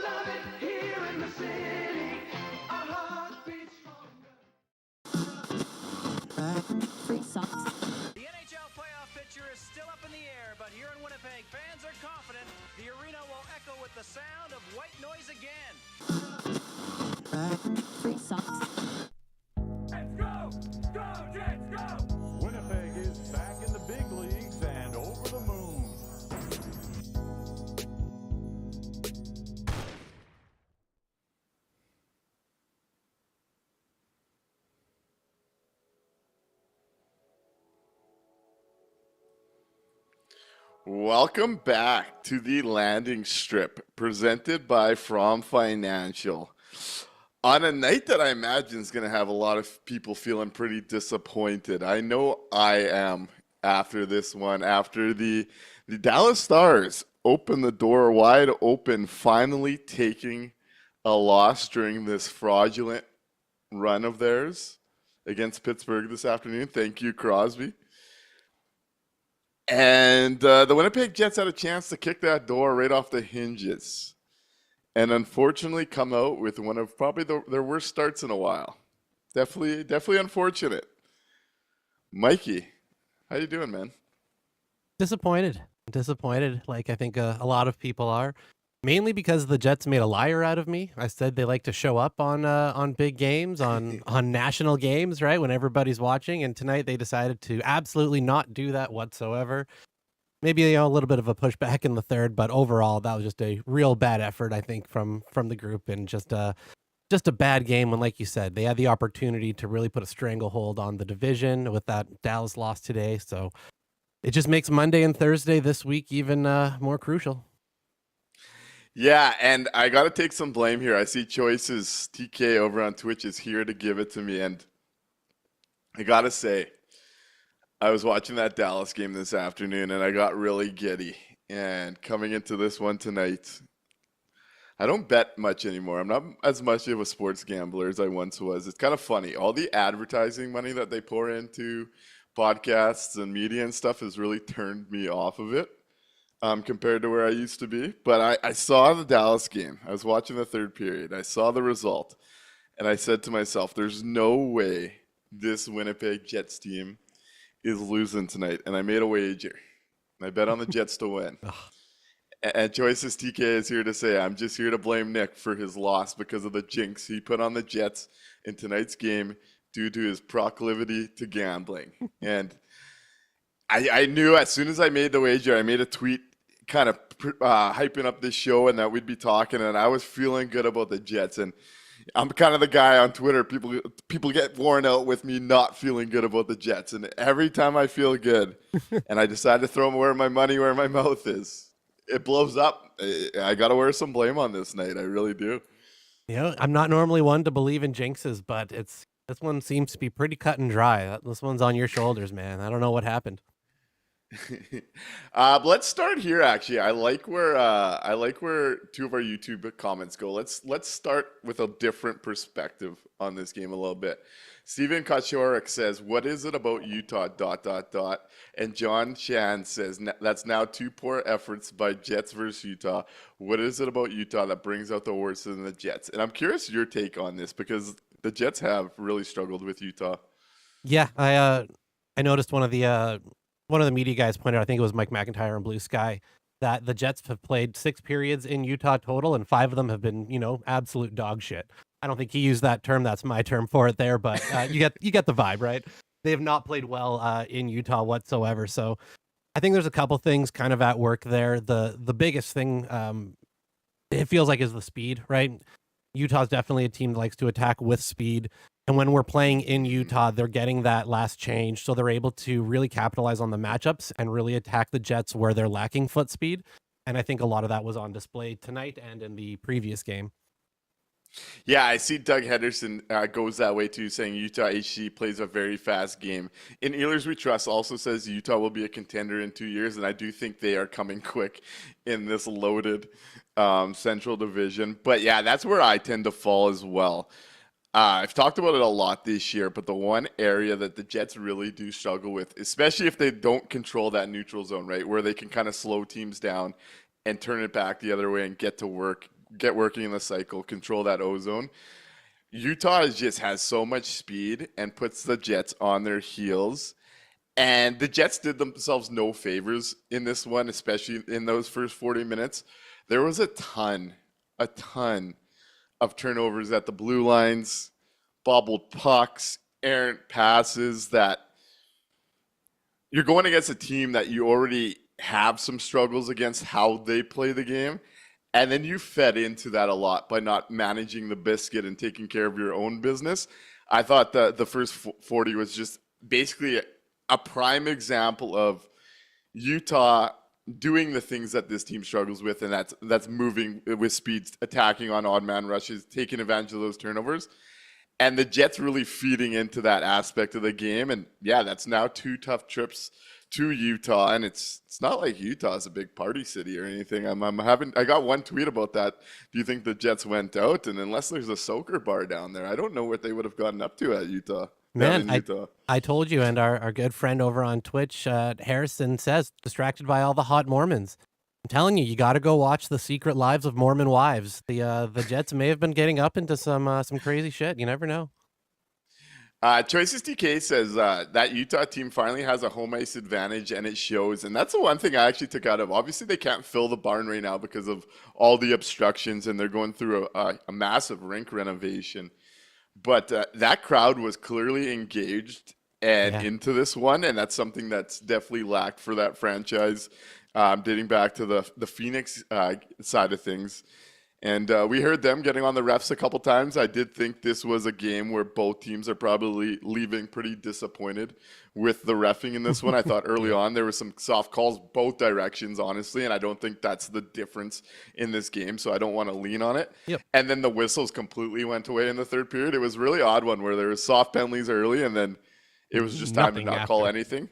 love it here in the city. Our heart beats stronger. The NHL playoff picture is still up in the air, but here in Winnipeg, fans are confident the arena will echo with the sound of white noise again. Let's go! Go, Jets, go! Winnipeg is back in the big leagues and over the moon. Welcome back to the landing strip presented by From Financial. On a night that I imagine is going to have a lot of people feeling pretty disappointed. I know I am after this one, after the Dallas Stars open the door wide open, finally taking a loss during this fraudulent run of theirs against Pittsburgh this afternoon. Thank you, Crosby. And the Winnipeg Jets had a chance to kick that door right off the hinges and unfortunately come out with one of probably their worst starts in a while. Definitely unfortunate. Mikey, how you doing, man? Disappointed, like I think a lot of people are. Mainly because the Jets made a liar out of me. I said they like to show up on big games, on national games, right, when everybody's watching. And tonight they decided to absolutely not do that whatsoever. Maybe a little bit of a pushback in the third, but overall that was just a real bad effort, I think, from the group, and just a bad game. When, like you said, they had the opportunity to really put a stranglehold on the division with that Dallas loss today. So it just makes Monday and Thursday this week even more crucial. Yeah, and I got to take some blame here. I see Choices TK over on Twitch is here to give it to me. And I got to say, I was watching that Dallas game this afternoon, and I got really giddy. And coming into this one tonight, I don't bet much anymore. I'm not as much of a sports gambler as I once was. It's kind of funny. All the advertising money that they pour into podcasts and media and stuff has really turned me off of it. Compared to where I used to be. But I saw the Dallas game. I was watching the third period. I saw the result. And I said to myself, there's no way this Winnipeg Jets team is losing tonight. And I made a wager. I bet on the Jets to win. And Choices TK is here to say, I'm just here to blame Nick for his loss because of the jinx he put on the Jets in tonight's game due to his proclivity to gambling. And I knew as soon as I made the wager, I made a tweet kind of hyping up this show and that we'd be talking, and I was feeling good about the Jets. And I'm kind of the guy on Twitter, people get worn out with me not feeling good about the Jets. And every time I feel good and I decide to throw where my money, where my mouth is, it blows up. I got to wear some blame on this night. I really do. I'm not normally one to believe in jinxes, but this one seems to be pretty cut and dry. This one's on your shoulders, man. I don't know what happened. Let's start here. Actually, I like where two of our YouTube comments go. Let's start with a different perspective on this game a little bit. Steven Kaczorek says, "What is it about Utah? .. And John Chan says, "That's now two poor efforts by Jets versus Utah. What is it about Utah that brings out the worst in the Jets?" And I'm curious your take on this because the Jets have really struggled with Utah. Yeah, I noticed one of the media guys pointed out, I think it was Mike McIntyre on Blue Sky, that the Jets have played 6 periods in Utah total, and 5 of them have been, absolute dog shit. I don't think he used that term. That's my term for it there, but you get the vibe, right? They have not played well in Utah whatsoever. So I think there's a couple things kind of at work there. The biggest thing it feels like is the speed, right? Utah's definitely a team that likes to attack with speed. And when we're playing in Utah, they're getting that last change. So they're able to really capitalize on the matchups and really attack the Jets where they're lacking foot speed. And I think a lot of that was on display tonight and in the previous game. Yeah, I see Doug Henderson goes that way too, saying Utah HC plays a very fast game. In Ehlers We Trust also says Utah will be a contender in 2 years, and I do think they are coming quick in this loaded Central Division. But yeah, that's where I tend to fall as well. I've talked about it a lot this year, but the one area that the Jets really do struggle with, especially if they don't control that neutral zone, right, where they can kind of slow teams down and turn it back the other way and get to work, get working in the cycle, control that ozone. Utah just has so much speed and puts the Jets on their heels. And the Jets did themselves no favors in this one, especially in those first 40 minutes. There was a ton of turnovers at the blue lines, bobbled pucks, errant passes that you're going against a team that you already have some struggles against how they play the game. And then you fed into that a lot by not managing the biscuit and taking care of your own business. I thought that the first 40 was just basically a prime example of Utah doing the things that this team struggles with, and that's moving with speed, attacking on odd man rushes, taking advantage of those turnovers. And the Jets really feeding into that aspect of the game. And yeah, that's now 2 tough trips to Utah. And it's not like Utah is a big party city or anything. I got one tweet about that. Do you think the Jets went out? And unless there's a soaker bar down there, I don't know what they would have gotten up to at Utah. Man, I told you, and our good friend over on Twitch, Harrison, says, distracted by all the hot Mormons. I'm telling you got to go watch The Secret Lives of Mormon Wives. The Jets may have been getting up into some crazy shit. You never know. Choices TK says that Utah team finally has a home ice advantage, and it shows. And that's the one thing I actually took out of. Obviously, they can't fill the barn right now because of all the obstructions, and they're going through a massive rink renovation. But that crowd was clearly engaged and into this one, and that's something that's definitely lacked for that franchise, dating back to the Phoenix side of things. And we heard them getting on the refs a couple times. I did think this was a game where both teams are probably leaving pretty disappointed with the reffing in this one. I thought early on there were some soft calls both directions, honestly, and I don't think that's the difference in this game, so I don't want to lean on it. Yep. And then the whistles completely went away in the third period. It was a really odd one where there was soft penalties early, and then it was just time to not call anything.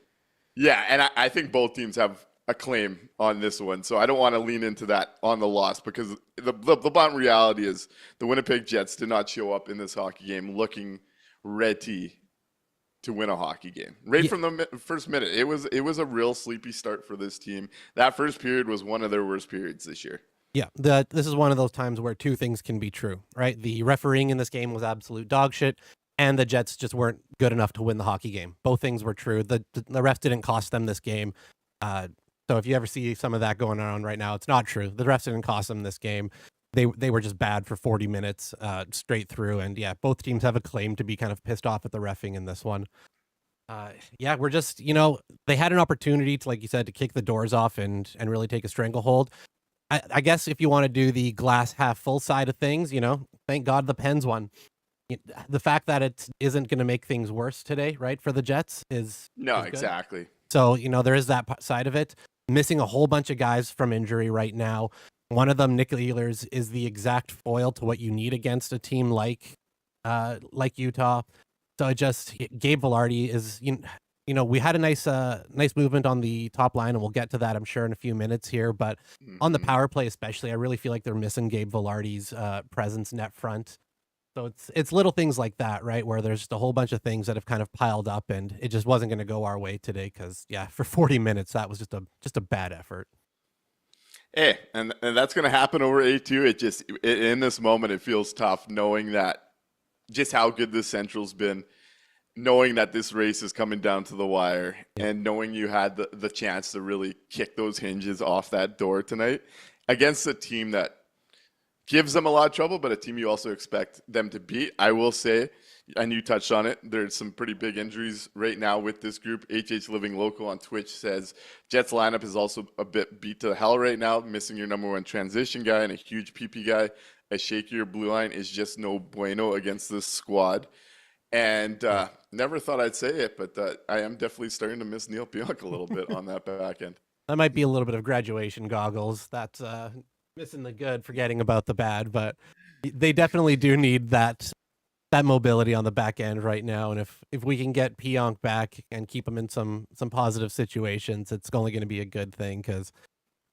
Yeah, and I think both teams have a claim on this one, so I don't want to lean into that on the loss, because the blunt reality is the Winnipeg Jets did not show up in this hockey game looking ready to win a hockey game. From the first minute, it was a real sleepy start for this team. That first period was one of their worst periods this year. Yeah, this is one of those times where two things can be true, right? The refereeing in this game was absolute dog shit, and the Jets just weren't good enough to win the hockey game. Both things were true. The refs didn't cost them this game. So if you ever see some of that going on right now, it's not true. The refs didn't cost them this game. They were just bad for 40 minutes straight through. And yeah, both teams have a claim to be kind of pissed off at the reffing in this one. We're just, they had an opportunity to, like you said, to kick the doors off and really take a stranglehold. I guess if you want to do the glass half full side of things, thank God the Pens won. The fact that it isn't going to make things worse today, right, for the Jets is exactly. So, there is that side of it. Missing a whole bunch of guys from injury right now. One of them, Nick Ehlers, is the exact foil to what you need against a team like Utah. So Gabe Vilardi is, we had a nice movement on the top line, and we'll get to that, I'm sure, in a few minutes here. But on the power play especially, I really feel like they're missing Gabe Vilardi's presence net front. So it's little things like that, right, where there's just a whole bunch of things that have kind of piled up, and it just wasn't going to go our way today because, for 40 minutes, that was just a bad effort. Hey, and that's going to happen over A2. In this moment, it feels tough knowing that just how good this Central's been, knowing that this race is coming down to the wire, and knowing you had the chance to really kick those hinges off that door tonight against a team that gives them a lot of trouble, but a team you also expect them to beat. I will say, and you touched on it, there's some pretty big injuries right now with this group. HH Living Local on Twitch says Jets lineup is also a bit beat to hell right now, missing your number one transition guy and a huge PP guy. A shakier blue line is just no bueno against this squad. And never thought I'd say it, but I am definitely starting to miss Neil Pionk a little bit on that back end. That might be a little bit of graduation goggles. That's missing the good, forgetting about the bad, but they definitely do need that mobility on the back end right now. And if we can get Pionk back and keep him in some positive situations, it's only going to be a good thing. Because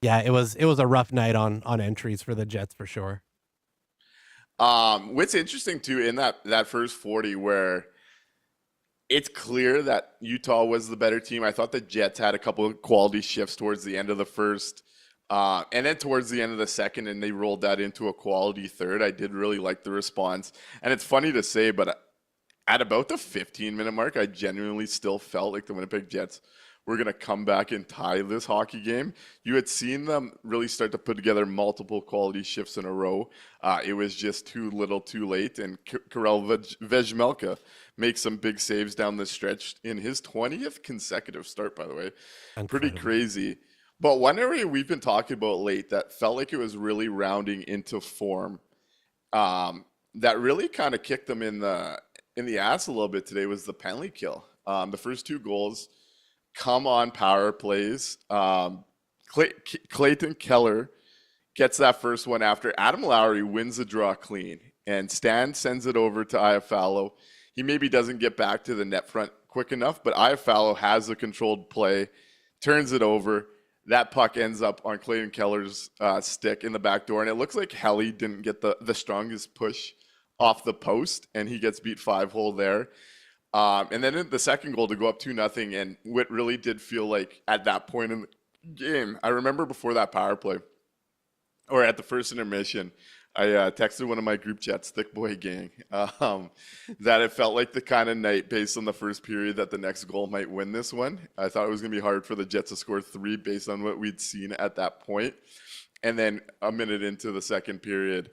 it was a rough night on entries for the Jets for sure. What's interesting too in that first 40 where it's clear that Utah was the better team. I thought the Jets had a couple of quality shifts towards the end of the first. And then towards the end of the second, and they rolled that into a quality third. I did really like the response. And it's funny to say, but at about the 15-minute mark, I genuinely still felt like the Winnipeg Jets were going to come back and tie this hockey game. You had seen them really start to put together multiple quality shifts in a row. It was just too little too late, and Karel Vejmelka makes some big saves down the stretch in his 20th consecutive start, by the way. Pretty crazy. But one area we've been talking about late that felt like it was really rounding into form, that really kind of kicked them in the ass a little bit today was the penalty kill. The first two goals come on power plays. Clayton Keller gets that first one after Adam Lowry wins the draw clean, and Stan sends it over to Iafallo. He maybe doesn't get back to the net front quick enough, but Iafallo has the controlled play, turns it over. That puck ends up on Clayton Keller's stick in the back door, and it looks like Helly didn't get the strongest push off the post, and he gets beat 5-hole there. And then in the second goal to go up 2-0, and what really did feel like at that point in the game, I remember before that power play, or at the first intermission, I texted one of my group chats, Thick Boy Gang, that it felt like the kind of night based on the first period that the next goal might win this one. I thought it was going to be hard for the Jets to score 3 based on what we'd seen at that point. And then a minute into the second period,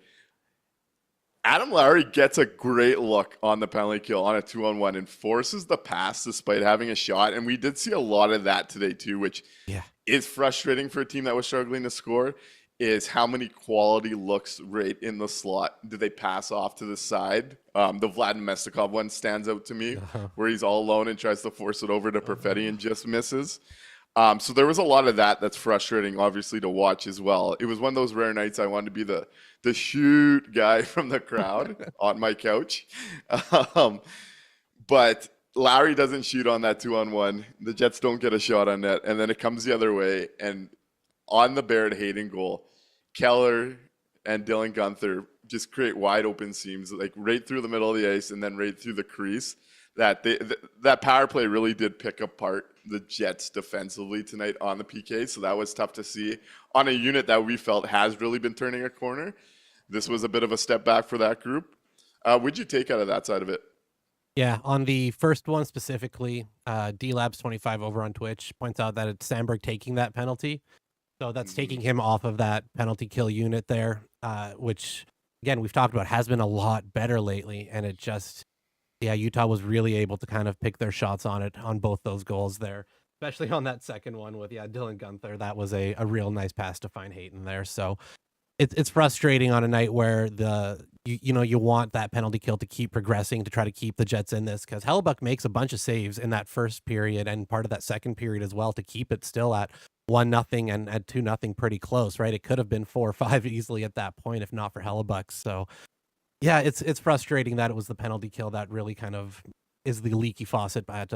Adam Lowry gets a great look on the penalty kill on a 2-on-1 and forces the pass despite having a shot. And we did see a lot of that today too, which is frustrating for a team that was struggling to score, is how many quality looks right in the slot did they pass off to the side. The Vlad Mestikov one stands out to me, where he's all alone and tries to force it over to Perfetti and just misses. So there was a lot of that that's frustrating, obviously, to watch as well. It was one of those rare nights I wanted to be the shoot guy from the crowd on my couch. But Lowry doesn't shoot on that 2-on-1. The Jets don't get a shot on net. And then it comes the other way. And on the Barrett Hayden goal, Keller and Dylan Gunther just create wide open seams, like right through the middle of the ice and then right through the crease. That power play really did pick apart the Jets defensively tonight on the PK, so that was tough to see on a unit that we felt has really been turning a corner. This was a bit of a step back for that group. What'd you take out of that side of it? Yeah, on the first one specifically, DLabs25 over on Twitch points out that it's Sandberg taking that penalty. So that's taking him off of that penalty kill unit there, which, again, we've talked about has been a lot better lately. And it just, Utah was really able to kind of pick their shots on it on both those goals there, especially on that second one with, Dylan Gunther. That was a real nice pass to find Hayton there. So it's frustrating on a night where you want that penalty kill to keep progressing to try to keep the Jets in this, because Hellebuck makes a bunch of saves in that first period and part of that second period as well to keep it still at 1-0 and at 2-0 pretty close, right? It could have been 4 or 5 easily at that point if not for Hellebuck. So yeah, it's frustrating that it was the penalty kill that really kind of is the leaky faucet at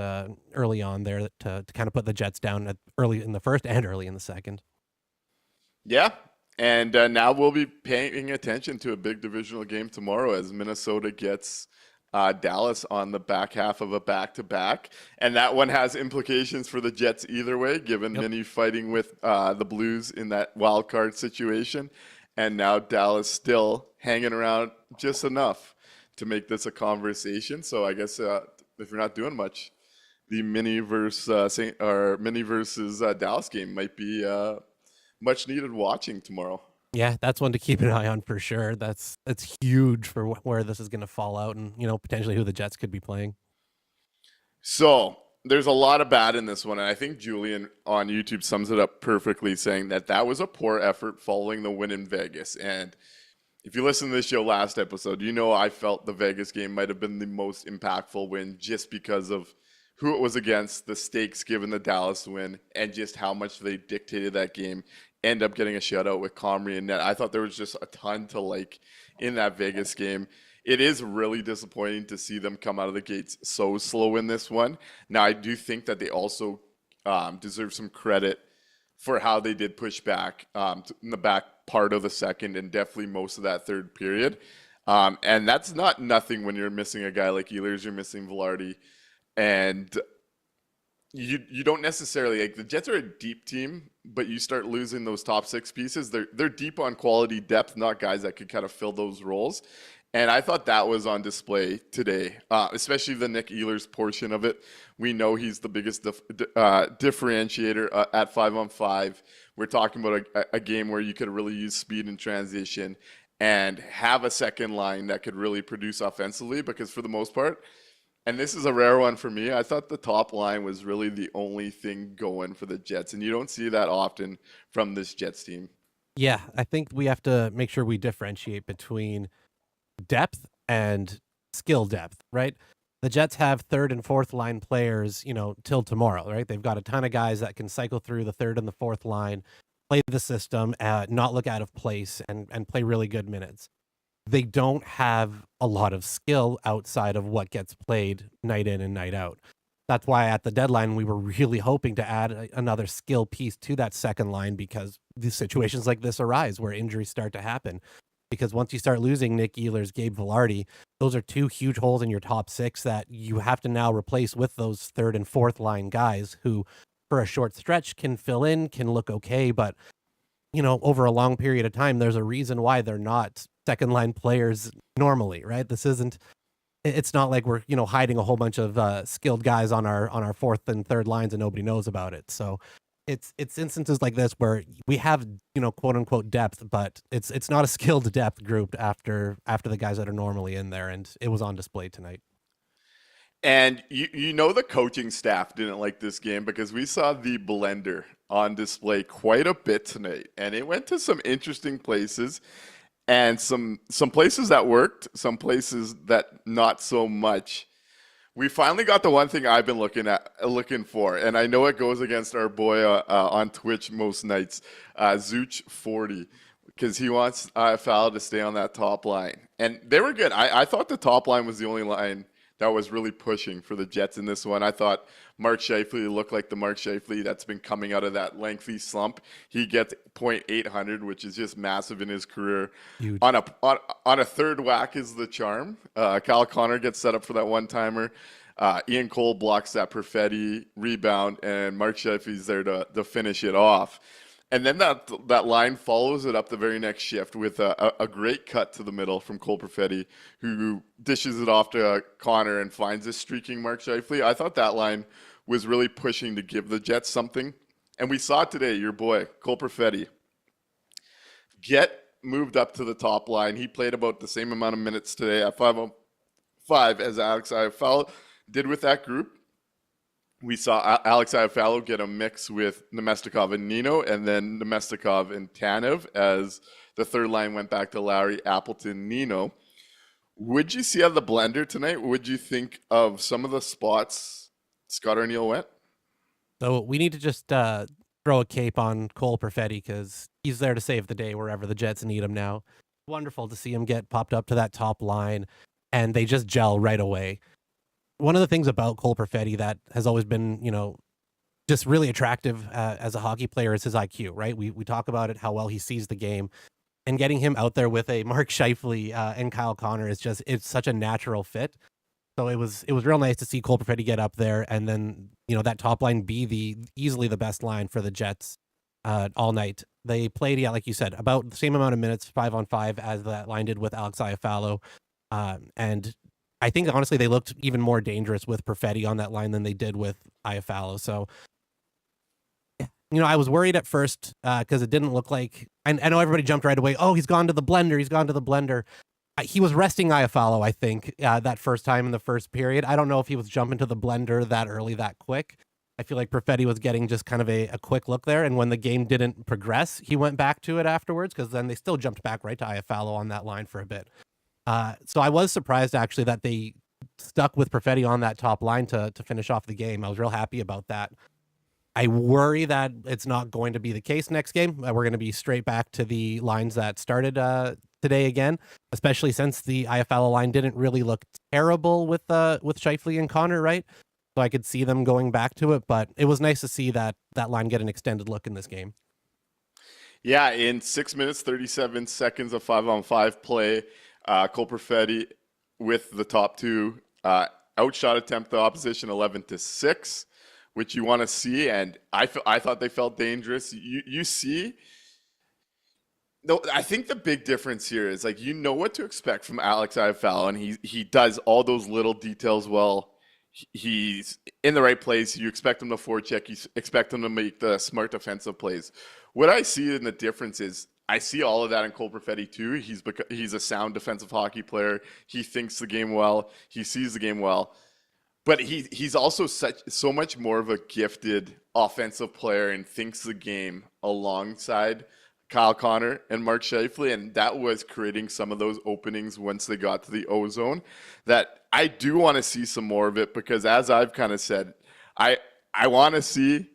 early on there to kind of put the Jets down early in the first and early in the second. Yeah, and now we'll be paying attention to a big divisional game tomorrow as Minnesota gets Dallas on the back half of a back-to-back. And that one has implications for the Jets either way, given Minnie fighting with the Blues in that wild card situation. And now Dallas still hanging around just enough to make this a conversation. So I guess if you're not doing much, the Minnie versus Dallas game might be much needed watching tomorrow. Yeah, that's one to keep an eye on for sure. That's huge for where this is going to fall out and, potentially who the Jets could be playing. So there's a lot of bad in this one. And I think Julian on YouTube sums it up perfectly, saying that was a poor effort following the win in Vegas. And if you listen to this show last episode, I felt the Vegas game might have been the most impactful win just because of who it was against, the stakes given the Dallas win, and just how much they dictated that game. End up getting a shutout with Comrie and net. I thought there was just a ton to like in that Vegas game. It is really disappointing to see them come out of the gates so slow in this one. Now, I do think that they also deserve some credit for how they did push back in the back part of the second and definitely most of that third period. And that's not nothing when you're missing a guy like Ehlers, you're missing Velarde. And you don't necessarily like the Jets are a deep team, but you start losing those top six pieces. They're deep on quality depth, not guys that could kind of fill those roles. And I thought that was on display today, especially the Nick Ehlers portion of it. We know he's the biggest differentiator at 5-on-5. We're talking about a game where you could really use speed in transition and have a second line that could really produce offensively, because for the most part, and this is a rare one for me, I thought the top line was really the only thing going for the Jets, and you don't see that often from this Jets team. Yeah, I think we have to make sure we differentiate between depth and skill depth, right? The Jets have third and fourth line players, till tomorrow, right? They've got a ton of guys that can cycle through the third and the fourth line, play the system, not look out of place, and play really good minutes. They don't have a lot of skill outside of what gets played night in and night out. That's why at the deadline, we were really hoping to add another skill piece to that second line, because these situations like this arise where injuries start to happen. Because once you start losing Nick Ehlers, Gabe Vilardi, those are two huge holes in your top six that you have to now replace with those third and fourth line guys who, for a short stretch, can fill in, can look okay, but over a long period of time, there's a reason why they're not second line players normally, right? It's not like we're, hiding a whole bunch of skilled guys on our fourth and third lines and nobody knows about it. So it's instances like this where we have, quote unquote depth, but it's not a skilled depth group after the guys that are normally in there. And it was on display tonight. And the coaching staff didn't like this game, because we saw the blender on display quite a bit tonight, and it went to some interesting places, and some places that worked, some places that not so much. We finally got the one thing I've been looking for, and I know it goes against our boy on Twitch most nights, Zooch40, because he wants IFL to stay on that top line, and they were good. I thought the top line was the only line that was really pushing for the Jets in this one. I thought Mark Scheifele looked like the Mark Scheifele that's been coming out of that lengthy slump. He gets .800, which is just massive in his career. Huge. On a third whack is the charm. Kyle Connor gets set up for that one-timer. Ian Cole blocks that Perfetti rebound, and Mark Scheifele's there to finish it off. And then that line follows it up the very next shift with a great cut to the middle from Cole Perfetti, who dishes it off to Connor and finds a streaking Mark Scheifele. I thought that line was really pushing to give the Jets something. And we saw today, your boy, Cole Perfetti, get moved up to the top line. He played about the same amount of minutes today at 5-on-5 as Alex Iafallo did with that group. We saw Alex Iafallo get a mix with Nemestikov and Nino, and then Nemestikov and Tanev as the third line went back to Lowry, Appleton, Nino. Would you see how the blender tonight? Would you think of some of the spots Scott Arniel went? So we need to just throw a cape on Cole Perfetti, because he's there to save the day wherever the Jets need him now. Wonderful to see him get popped up to that top line, and they just gel right away. One of the things about Cole Perfetti that has always been, just really attractive as a hockey player is his IQ, right? We talk about it, how well he sees the game, and getting him out there with a Mark Scheifele and Kyle Connor it's such a natural fit. So it was real nice to see Cole Perfetti get up there, and then, that top line be easily the best line for the Jets all night. They played, like you said, about the same amount of minutes 5-on-5 as that line did with Alex Iafallo, and I think, honestly, they looked even more dangerous with Perfetti on that line than they did with Iafallo. So, I was worried at first because it didn't look like, and I know everybody jumped right away, oh, he's gone to the blender. He was resting Iafallo, I think, that first time in the first period. I don't know if he was jumping to the blender that early, that quick. I feel like Perfetti was getting just kind of a quick look there, and when the game didn't progress, he went back to it afterwards, because then they still jumped back right to Iafallo on that line for a bit. So I was surprised, actually, that they stuck with Perfetti on that top line to finish off the game. I was real happy about that. I worry that it's not going to be the case next game. We're going to be straight back to the lines that started today again, especially since the Iafallo line didn't really look terrible with Scheifele and Connor, right? So I could see them going back to it, but it was nice to see that line get an extended look in this game. Yeah, in 6 minutes, 37 seconds of 5-on-5 play, Cole Perfetti with the top two outshot attempt the opposition 11-6. which you want to see. And I thought they felt dangerous. You see, no, I think the big difference here is like you know what to expect from Alex Iafallo, and he does all those little details well. He's in the right place. You expect him to forecheck. You expect him to make the smart defensive plays. What I see in the difference is I see all of that in Cole Perfetti too. He's a sound defensive hockey player. He thinks the game well. He sees the game well. But he's also so much more of a gifted offensive player and thinks the game alongside Kyle Connor and Mark Scheifele, and that was creating some of those openings once they got to the O zone that I do want to see some more of it, because as I've kind of said, I want to see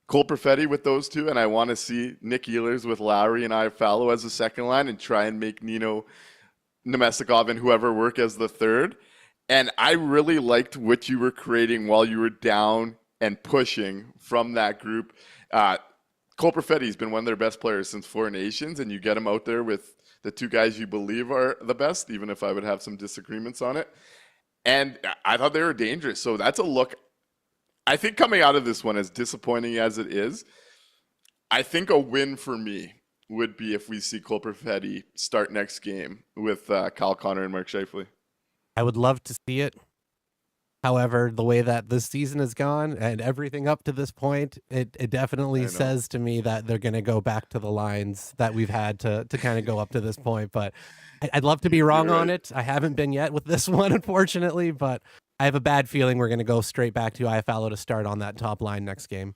Cole Perfetti with those two, and I want to see Nick Ehlers with Lowry and Iafallo as the second line and try and make Nino Nemestikov and whoever work as the third. And I really liked what you were creating while you were down and pushing from that group. Cole Perfetti's been one of their best players since Four Nations, and you get him out there with the two guys you believe are the best, even if I would have some disagreements on it. And I thought they were dangerous. So that's a look. I think coming out of this one, as disappointing as it is, I think a win for me would be if we see Cole Perfetti start next game with Kyle Connor and Mark Scheifele. I would love to see it. However, the way that this season has gone and everything up to this point, it definitely says to me that they're going to go back to the lines that we've had to kind of go up to this point. But I'd love to be wrong on it. I haven't been yet with this one, unfortunately, but I have a bad feeling we're going to go straight back to Iafallo to start on that top line next game.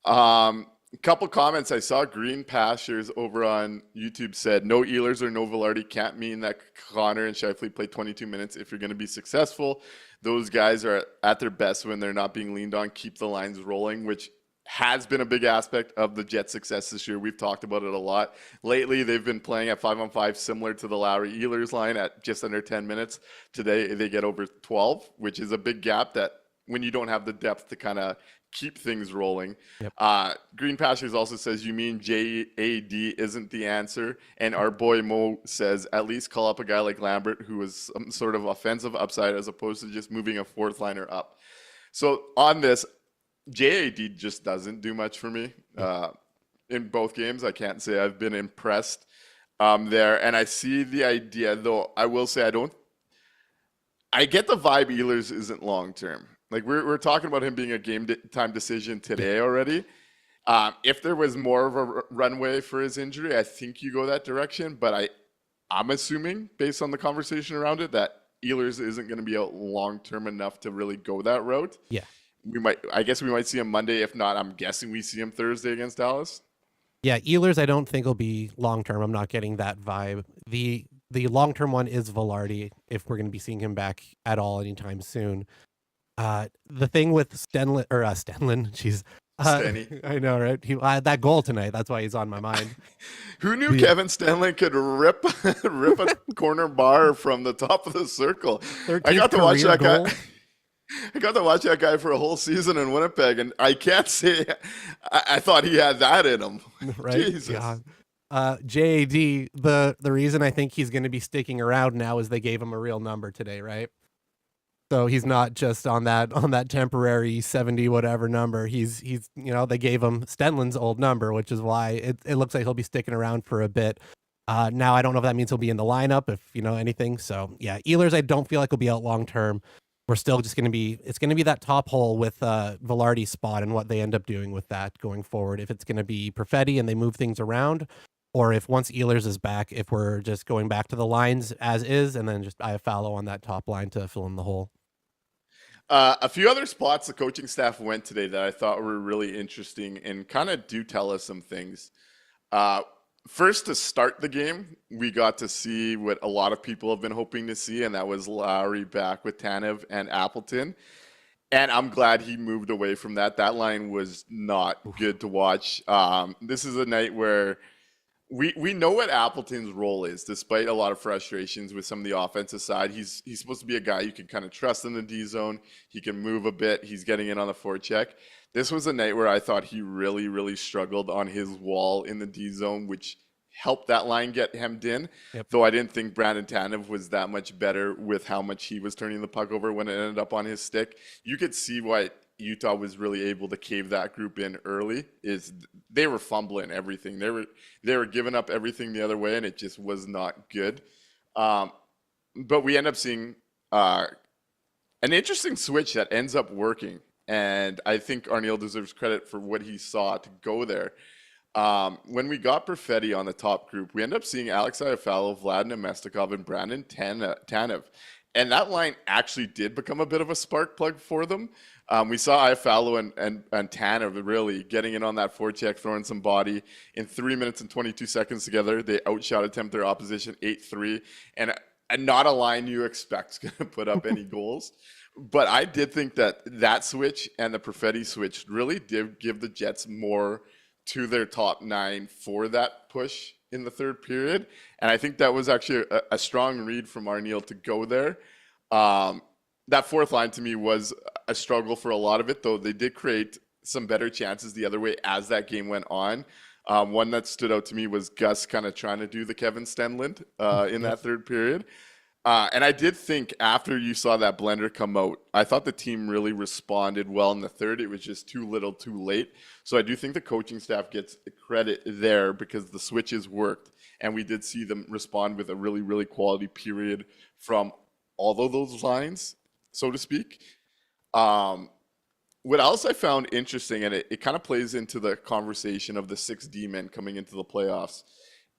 A couple comments. I saw Green Pastures over on YouTube said, no Ehlers or no Velarde can't mean that Connor and Scheifele play 22 minutes if you're going to be successful. Those guys are at their best when they're not being leaned on. Keep the lines rolling, which has been a big aspect of the Jets' success this year. We've talked about it a lot. Lately, they've been playing at 5-on-5, similar to the Lowry Ehlers line at just under 10 minutes. Today, they get over 12, which is a big gap that when you don't have the depth to kind of keep things rolling. Yep. Green Pastures also says, you mean JAD isn't the answer? And our boy Mo says, at least call up a guy like Lambert who is some sort of offensive upside as opposed to just moving a fourth liner up. So on this, JAD just doesn't do much for me. In both games, I can't say I've been impressed there. And I see the idea, though I will say I get the vibe Ehlers isn't long-term. Like we're talking about him being a game time decision today already. If there was more of a runway for his injury, I think you go that direction. But I'm assuming, based on the conversation around it, that Ehlers isn't going to be out long term enough to really go that route. Yeah, I guess we might see him Monday. If not, I'm guessing we see him Thursday against Dallas. Yeah, Ehlers I don't think will be long term. I'm not getting that vibe. The long term one is Velarde, if we're going to be seeing him back at all anytime soon. The thing with Stenlin, jeez. Stenny. I know, right? He had that goal tonight. That's why he's on my mind. Who knew Kevin Stenlin could rip a corner bar from the top of the circle? I got to watch that guy. I got to watch that guy for a whole season in Winnipeg, and I can't say I thought he had that in him. Right? Jesus. Yeah. JAD, the reason I think he's going to be sticking around now is they gave him a real number today, right? So he's not just on that temporary 70 whatever number. He's they gave him Stenlin's old number, which is why it looks like he'll be sticking around for a bit. Now I don't know if that means he'll be in the lineup, if anything. So yeah, Ehlers I don't feel like he'll be out long term. We're still just going to be that top hole with Velarde's spot and what they end up doing with that going forward. If it's going to be Perfetti and they move things around, or if once Ehlers is back, if we're just going back to the lines as is, and then just Iafallo on that top line to fill in the hole. A few other spots the coaching staff went today that I thought were really interesting and kind of do tell us some things. First, to start the game, we got to see what a lot of people have been hoping to see, and that was Lowry back with Tanev and Appleton. And I'm glad he moved away from that. That line was not good to watch. This is a night where we know what Appleton's role is, despite a lot of frustrations with some of the offensive side. He's supposed to be a guy you can kind of trust in the D zone. He can move a bit. He's getting in on the forecheck. This was a night where I thought he really, really struggled on his wall in the D zone, which helped that line get hemmed in. Yep. Though I didn't think Brandon Tanev was that much better with how much he was turning the puck over when it ended up on his stick. You could see why Utah was really able to cave that group in early. Is they were fumbling everything. They were giving up everything the other way, and it just was not good. But we end up seeing an interesting switch that ends up working. And I think Arniel deserves credit for what he saw to go there. When we got Perfetti on the top group, we ended up seeing Alex Iafallo, Vlad Nemestikov, and Brandon Tanev. And that line actually did become a bit of a spark plug for them. We saw Iafallo and Tanev really getting in on that forecheck, throwing some body. In 3 minutes and 22 seconds together, they outshot attempt their opposition 8-3. And not a line you expect is going to put up any goals. But I did think that switch and the Perfetti switch really did give the Jets more to their top 9 for that push in the third period. And I think that was actually a strong read from Arniel to go there. That fourth line to me was a struggle for a lot of it, though they did create some better chances the other way as that game went on. One that stood out to me was Gus kind of trying to do the Kevin Stenlund in that third period. And I did think after you saw that blender come out, I thought the team really responded well in the third. It was just too little too late. So I do think the coaching staff gets credit there because the switches worked. And we did see them respond with a really, really quality period from all of those lines, so to speak. What else I found interesting, and it kind of plays into the conversation of the 6 D-men coming into the playoffs,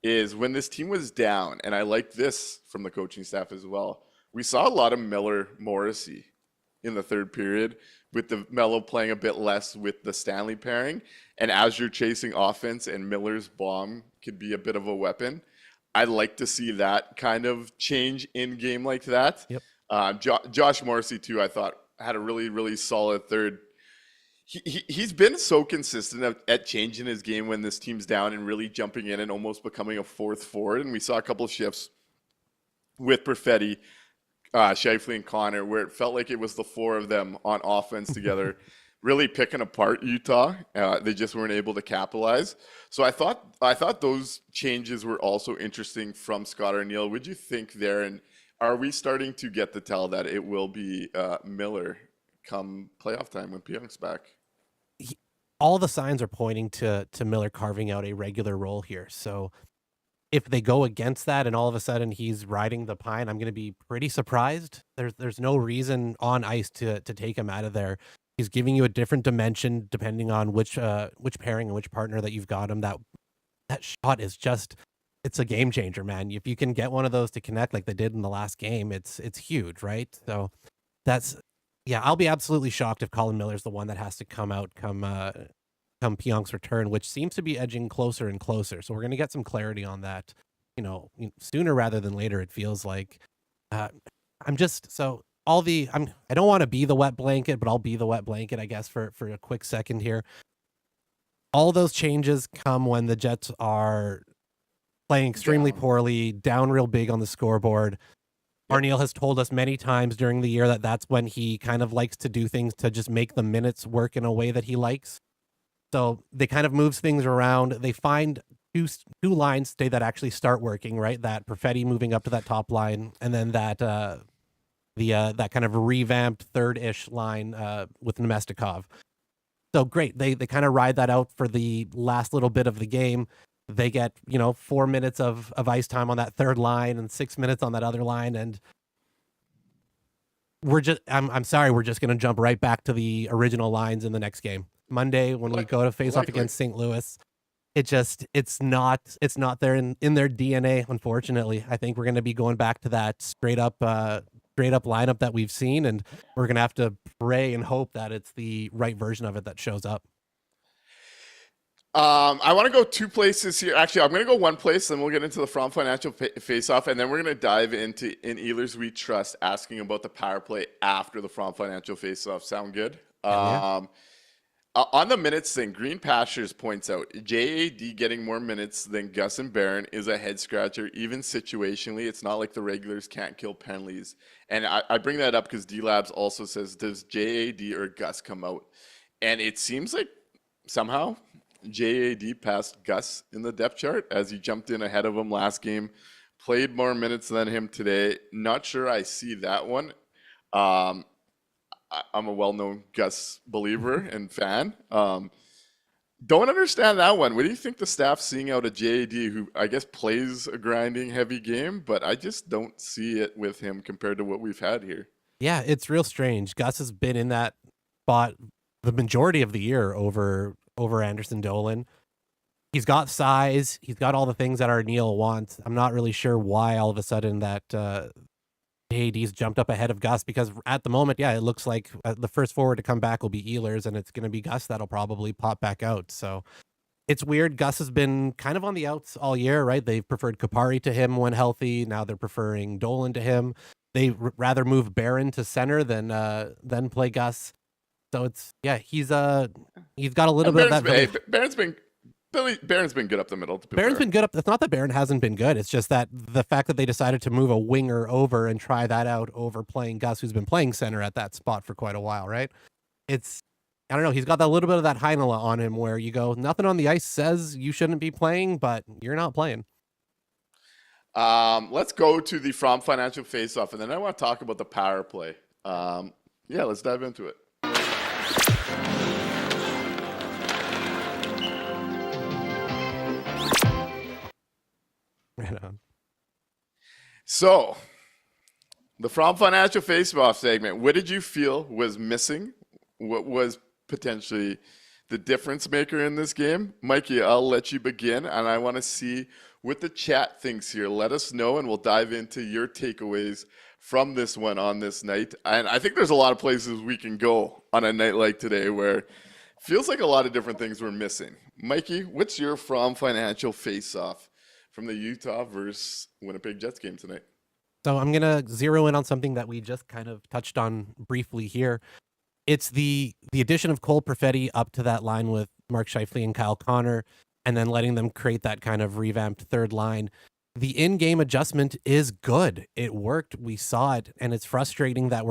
is when this team was down, and I like this from the coaching staff as well, we saw a lot of Miller-Morrissey in the third period, with the Mello playing a bit less with the Stanley pairing. And as you're chasing offense and Miller's bomb could be a bit of a weapon, I'd like to see that kind of change in game like that. Yep. Josh Morrissey, too, I thought had a really, really solid third. He's been so consistent at changing his game when this team's down and really jumping in and almost becoming a fourth forward. And we saw a couple of shifts with Perfetti, Scheifele, and Connor where it felt like it was the 4 of them on offense together, really picking apart Utah. They just weren't able to capitalize. So I thought those changes were also interesting from Scott Arniel. Would you think there? And are we starting to get the tell that it will be Miller come playoff time when Pionk's back? All the signs are pointing to Miller carving out a regular role here. So if they go against that and all of a sudden he's riding the pine, I'm going to be pretty surprised. There's no reason on ice to take him out of there. He's giving you a different dimension depending on which pairing and which partner that you've got him. That shot is just, it's a game changer, man. If you can get one of those to connect like they did in the last game, it's huge, right? So yeah, I'll be absolutely shocked if Colin Miller's the one that has to come out come Pionk's return, which seems to be edging closer and closer. So we're going to get some clarity on that, sooner rather than later. It feels like I don't want to be the wet blanket, but I'll be the wet blanket, I guess, for a quick second here. All those changes come when the Jets are playing extremely poorly, down real big on the scoreboard. Arniel has told us many times during the year that that's when he kind of likes to do things to just make the minutes work in a way that he likes. So they kind of moves things around. They find two lines today that actually start working, right? That Perfetti moving up to that top line, and then that that kind of revamped third-ish line with Nemestikov. So great. They kind of ride that out for the last little bit of the game. They get, 4 minutes of ice time on that third line and 6 minutes on that other line. And I'm sorry, we're just going to jump right back to the original lines in the next game. Monday, when we go to face off against St. Louis, it's not there in their DNA, unfortunately. I think we're going to be going back to that straight up lineup that we've seen, and we're going to have to pray and hope that it's the right version of it that shows up. I want to go 2 places here. Actually, I'm going to go 1 place, then we'll get into the From Financial face-off, and then we're going to dive into In Ehlers We Trust, asking about the power play after the From Financial face-off. Sound good? Yeah. On the minutes thing, Green Pastures points out, JAD getting more minutes than Gus and Barron is a head-scratcher, even situationally. It's not like the regulars can't kill penalties. And I bring that up because D-Labs also says, does JAD or Gus come out? And it seems like somehow JAD passed Gus in the depth chart as he jumped in ahead of him last game, played more minutes than him today. Not sure I see that one. I'm a well-known Gus believer and fan. Don't understand that one. What do you think the staff's seeing out of JAD, who I guess plays a grinding, heavy game, but I just don't see it with him compared to what we've had here. Yeah, it's real strange. Gus has been in that spot the majority of the year over Anderson Dolan. He's got size. He's got all the things that our Neil wants. I'm not really sure why all of a sudden that JAD's jumped up ahead of Gus, because at the moment, yeah, it looks like the first forward to come back will be Ehlers, and it's going to be Gus that'll probably pop back out. So it's weird. Gus has been kind of on the outs all year, right? They've preferred Kupari to him when healthy. Now they're preferring Dolan to him. They rather move Barron to center than play Gus. So it's, yeah, he's got a little bit of that. Barron's been good up the middle. Barron's been good up. It's not that Barron hasn't been good. It's just that the fact that they decided to move a winger over and try that out over playing Gus, who's been playing center at that spot for quite a while, right? It's, I don't know. He's got that little bit of that Heinola on him where you go, nothing on the ice says you shouldn't be playing, but you're not playing. Let's go to the From Financial Faceoff, and then I want to talk about the power play. Yeah, let's dive into it. Right on. So, the From Financial Faceoff segment, what did you feel was missing? What was potentially the difference maker in this game? Mikey, I'll let you begin, and I want to see what the chat thinks here. Let us know, and we'll dive into your takeaways from this one on this night. And I think there's a lot of places we can go on a night like today where it feels like a lot of different things were missing. Mikey, what's your From Financial Faceoff from the Utah versus Winnipeg Jets game tonight? So I'm going to zero in on something that we just kind of touched on briefly here. It's the addition of Cole Perfetti up to that line with Mark Scheifele and Kyle Connor, and then letting them create that kind of revamped third line. The in-game adjustment is good. It worked. We saw it, and it's frustrating that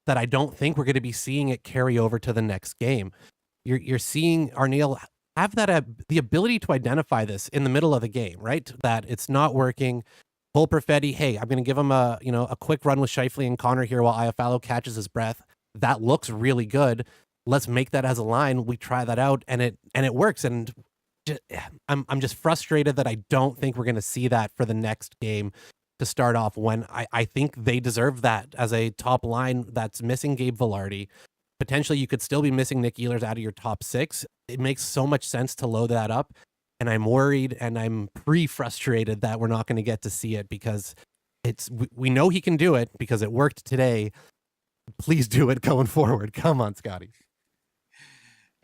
I don't think we're going to be seeing it carry over to the next game. You're seeing Arneal have that the ability to identify this in the middle of the game, right? That it's not working. Cole Perfetti, hey, I'm going to give him a quick run with Scheifele and Connor here while Iafallo catches his breath. That looks really good. Let's make that as a line. We try that out, and it works. And I'm just frustrated that I don't think we're going to see that for the next game to start off, when I think they deserve that as a top line that's missing Gabe Vilardi. Potentially, you could still be missing Nick Ehlers out of your top six. It makes so much sense to load that up, and I'm worried and I'm frustrated that we're not going to get to see it, because we know he can do it because it worked today. Please do it going forward. Come on, Scotty.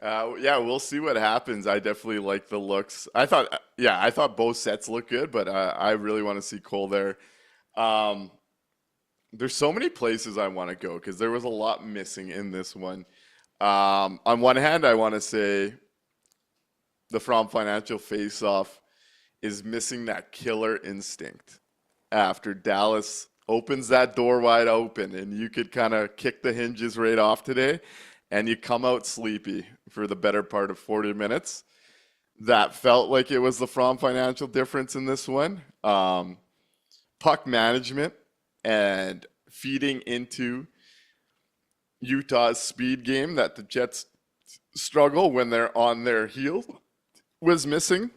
Yeah, we'll see what happens. I definitely like the looks. I thought both sets look good, but I really want to see Cole there. There's so many places I want to go because there was a lot missing in this one. On one hand, I want to say the From Financial Faceoff is missing that killer instinct after Dallas opens that door wide open, and you could kind of kick the hinges right off today, and you come out sleepy for the better part of 40 minutes. That felt like it was the From Financial difference in this one. Puck management and feeding into Utah's speed game that the Jets struggle when they're on their heels was missing.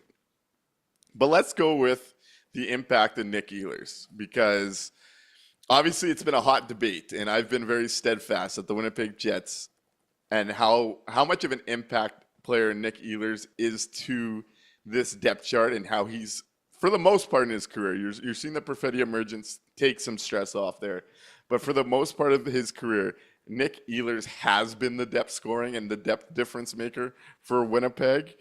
But let's go with the impact of Nick Ehlers, because obviously it's been a hot debate, and I've been very steadfast at the Winnipeg Jets and how much of an impact player Nick Ehlers is to this depth chart, and how he's, for the most part in his career, you're seeing the Perfetti emergence take some stress off there. But for the most part of his career, Nick Ehlers has been the depth scoring and the depth difference maker for Winnipeg.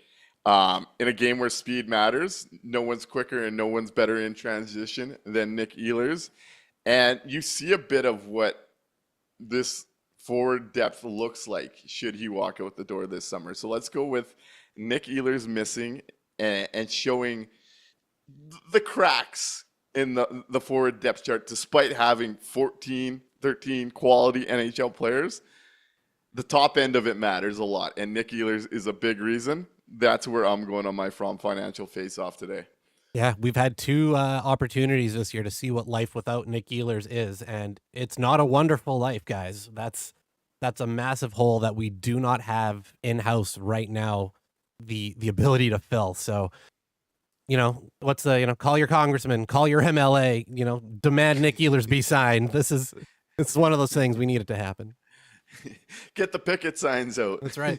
In a game where speed matters, no one's quicker and no one's better in transition than Nick Ehlers. And you see a bit of what this forward depth looks like should he walk out the door this summer. So let's go with Nick Ehlers missing and showing the cracks in the forward depth chart, despite having 14, 13 quality NHL players. The top end of it matters a lot, and Nick Ehlers is a big reason. that's where I'm going on my From Financial face-off today. Yeah, we've had two opportunities this year to see what life without Nick Ehlers is, and it's not a wonderful life, guys. That's a massive hole that we do not have in-house right now, the ability to fill. So, what's the, call your congressman, call your MLA, demand Nick Ehlers be signed. This is one of those things we need it to happen. Get the picket signs out. That's right.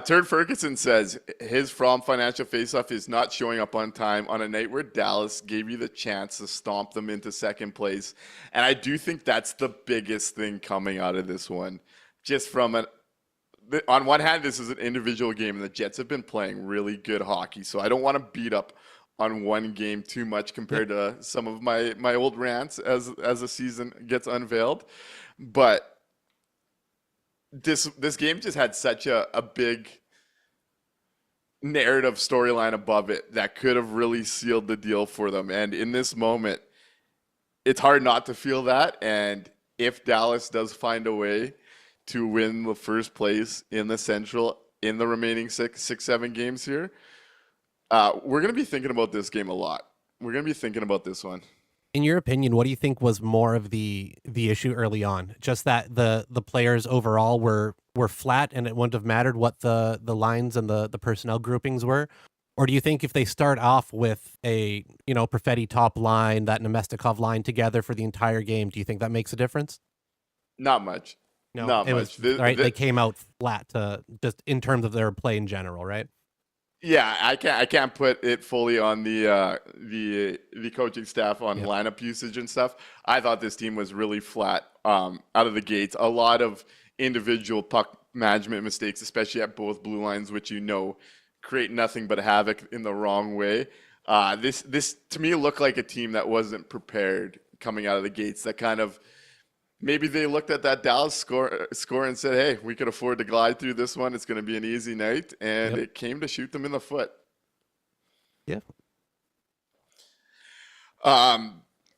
Turd Ferguson says his From Financial faceoff is not showing up on time on a night where Dallas gave you the chance to stomp them into second place. And I do think that's the biggest thing coming out of this one. Just on one hand, this is an individual game, and the Jets have been playing really good hockey. So I don't want to beat up on one game too much compared to some of my old rants as the season gets unveiled. But this game just had such a big narrative storyline above it that could have really sealed the deal for them. And in this moment, it's hard not to feel that. And if Dallas does find a way to win the first place in the Central in the remaining 6-7 games here, we're going to be thinking about this game a lot. We're going to be thinking about this one. In your opinion, what do you think was more of the issue early on? Just that the players overall were flat, and it wouldn't have mattered what the lines and the personnel groupings were? Or do you think if they start off with a Perfetti top line, that Nemestikov line together for the entire game, do you think that makes a difference? Not much. No, Not much. They came out flat to just in terms of their play in general, right? Yeah, I can't put it fully on the coaching staff on lineup usage and stuff. I thought this team was really flat out of the gates. A lot of individual puck management mistakes, especially at both blue lines, which create nothing but havoc in the wrong way. This to me looked like a team that wasn't prepared coming out of the gates. That kind of maybe they looked at that Dallas score and said, hey, we could afford to glide through this one. It's going to be an easy night. And it came to shoot them in the foot. Yeah.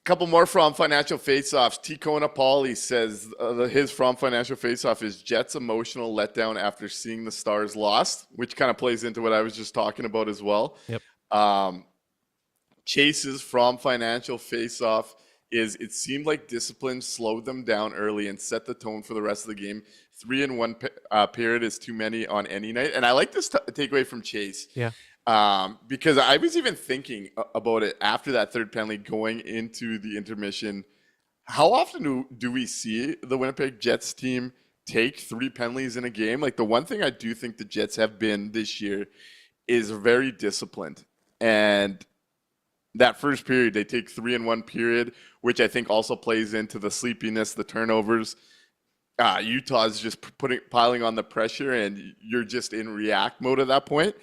Couple more From Financial faceoffs. T. Conapoli says his From Financial faceoff is Jets' emotional letdown after seeing the Stars lost, which kind of plays into what I was just talking about as well. Yep. Chase's From Financial faceoff is it seemed like discipline slowed them down early and set the tone for the rest of the game. 3 in 1 period is too many on any night. And I like this takeaway from Chase. Yeah. Because I was even thinking about it after that third penalty going into the intermission. How often do we see the Winnipeg Jets team take 3 penalties in a game? Like, the one thing I do think the Jets have been this year is very disciplined. And that first period, they take 3 in 1 period, which I think also plays into the sleepiness, the turnovers. Utah's just piling on the pressure, and you're just in react mode at that point.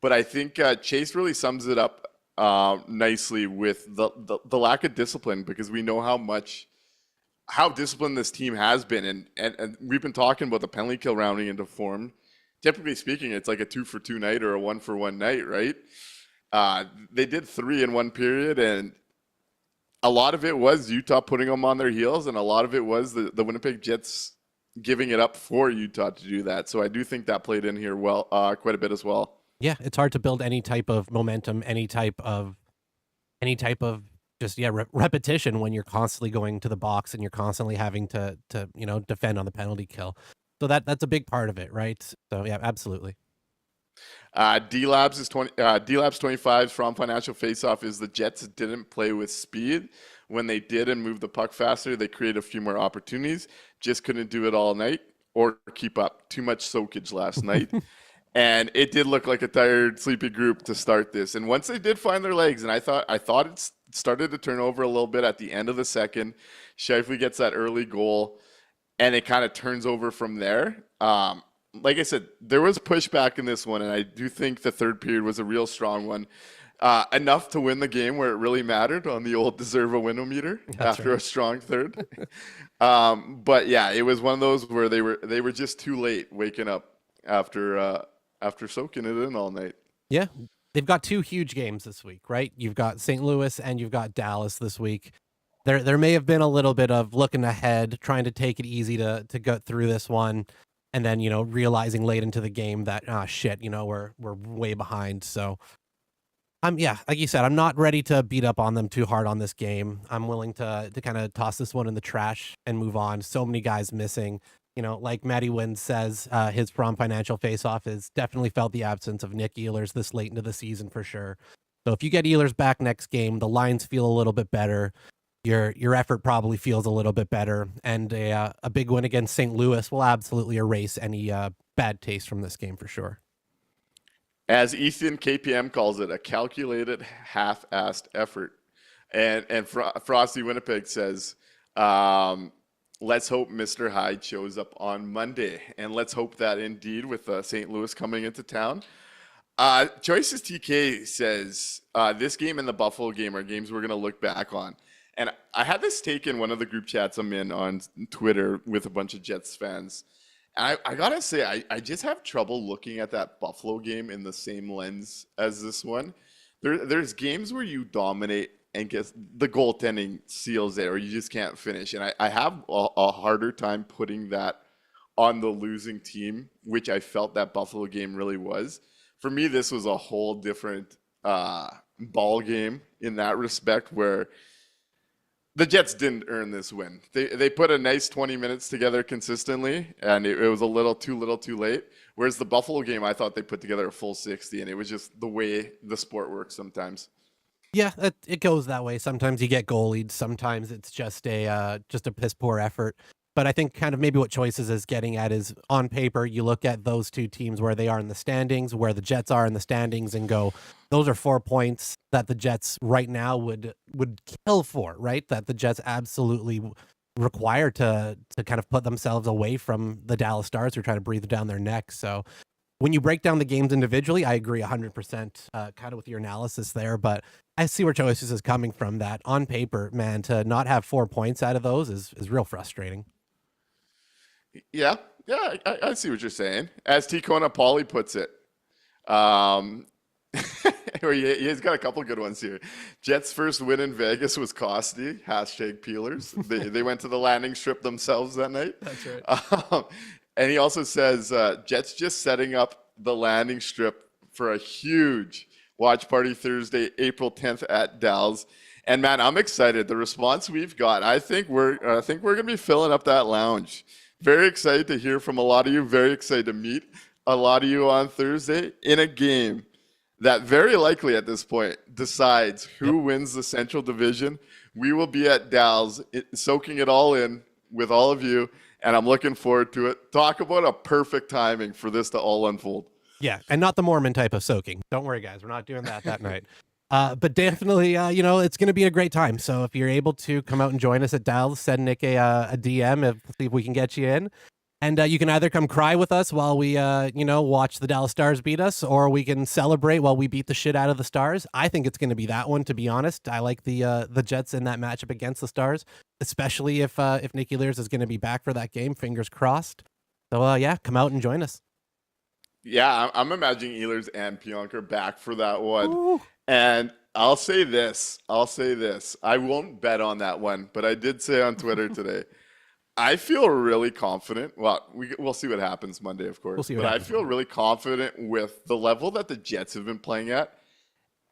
But I think Chase really sums it up nicely with the lack of discipline, because we know how disciplined this team has been, and we've been talking about the penalty kill rounding into form. Typically speaking, it's like a 2-for-2 night or a 1-for-1 night, right? They did 3 in 1 period, and a lot of it was Utah putting them on their heels, and a lot of it was the Winnipeg Jets giving it up for Utah to do that. So I do think that played in here well, quite a bit as well. Yeah, it's hard to build any type of momentum, any type of just repetition when you're constantly going to the box and you're constantly having to defend on the penalty kill. So that's a big part of it, right? So yeah, absolutely. D-Labs 25's From Financial faceoff is the Jets didn't play with speed. When they did and moved the puck faster, they created a few more opportunities. Just couldn't do it all night or keep up. Too much soakage last night. And it did look like a tired, sleepy group to start this. And once they did find their legs, and I thought it started to turn over a little bit at the end of the second. Scheifele gets that early goal, and it kind of turns over from there. Like I said, there was pushback in this one, and I do think the third period was a real strong one. Enough to win the game where it really mattered on the old deserve a win-o-meter after a strong third. But yeah, it was one of those where they were just too late waking up after soaking it in all night. Yeah, they've got 2 huge games this week, right? You've got St. Louis and you've got Dallas this week. There may have been a little bit of looking ahead, trying to take it easy to go through this one. and then realizing late into the game that shit, we're way behind. So yeah, like you said, I'm not ready to beat up on them too hard on this game. I'm willing to kind of toss this one in the trash and move on. So many guys missing. Like Matty Wynn says, his From Financial Faceoff has definitely felt the absence of Nick Ehlers this late into the season for sure. So if you get Ehlers back next game, the lines feel a little bit better. Your effort probably feels a little bit better, and a big win against St. Louis will absolutely erase any bad taste from this game for sure. As Ethan KPM calls it, a calculated, half-assed effort. And Frosty Winnipeg says, let's hope Mr. Hyde shows up on Monday. And let's hope that indeed with St. Louis coming into town. Choices TK says, this game and the Buffalo game are games we're going to look back on. And I had this take in one of the group chats I'm in on Twitter with a bunch of Jets fans. And I got to say, I just have trouble looking at that Buffalo game in the same lens as this one. There's games where you dominate and get the goaltending seals it, or you just can't finish. And I have a harder time putting that on the losing team, which I felt that Buffalo game really was. For me, this was a whole different ball game in that respect, where the Jets didn't earn this win. They put a nice 20 minutes together consistently, and it was a little too late. Whereas the Buffalo game, I thought they put together a full 60, and it was just the way the sport works sometimes. Yeah, it goes that way. Sometimes you get goalied. Sometimes it's just a piss poor effort. But I think kind of maybe what Choices is getting at is, on paper, you look at those two teams where they are in the standings, where the Jets are in the standings, and go, those are 4 points that the Jets right now would kill for, right? That the Jets absolutely require to kind of put themselves away from the Dallas Stars who are trying to breathe down their neck. So when you break down the games individually, I agree 100% kind of with your analysis there. But I see where Choices is coming from, that on paper, man, to not have 4 points out of those is real frustrating. Yeah, I see what you're saying. As T. Kona Pauly puts it, he's got a couple good ones here. Jets' first win in Vegas was costly. #Peelers. They went to the landing strip themselves that night. That's right. And he also says, Jets just setting up the landing strip for a huge watch party Thursday, April 10th at Dallas. And man, I'm excited. The response we've got, I think we're gonna be filling up that lounge. Very excited to hear from a lot of you. Very excited to meet a lot of you on Thursday in a game that very likely at this point decides who wins the Central Division. We will be at Dallas, soaking it all in with all of you, and I'm looking forward to it. Talk about a perfect timing for this to all unfold. Yeah, and not the Mormon type of soaking. Don't worry, guys. We're not doing that night. But definitely, it's going to be a great time. So if you're able to come out and join us at Dallas, send Nick a DM, see if we can get you in. And you can either come cry with us while we, watch the Dallas Stars beat us, or we can celebrate while we beat the shit out of the Stars. I think it's going to be that one, to be honest. I like the Jets in that matchup against the Stars, especially if Nick Ehlers is going to be back for that game. Fingers crossed. So, come out and join us. Yeah, I'm imagining Ehlers and Pionk are back for that one. Ooh. And I'll say this. I won't bet on that one, but I did say on Twitter today, I feel really confident. Well, we'll see what happens Monday, of course. I feel really confident with the level that the Jets have been playing at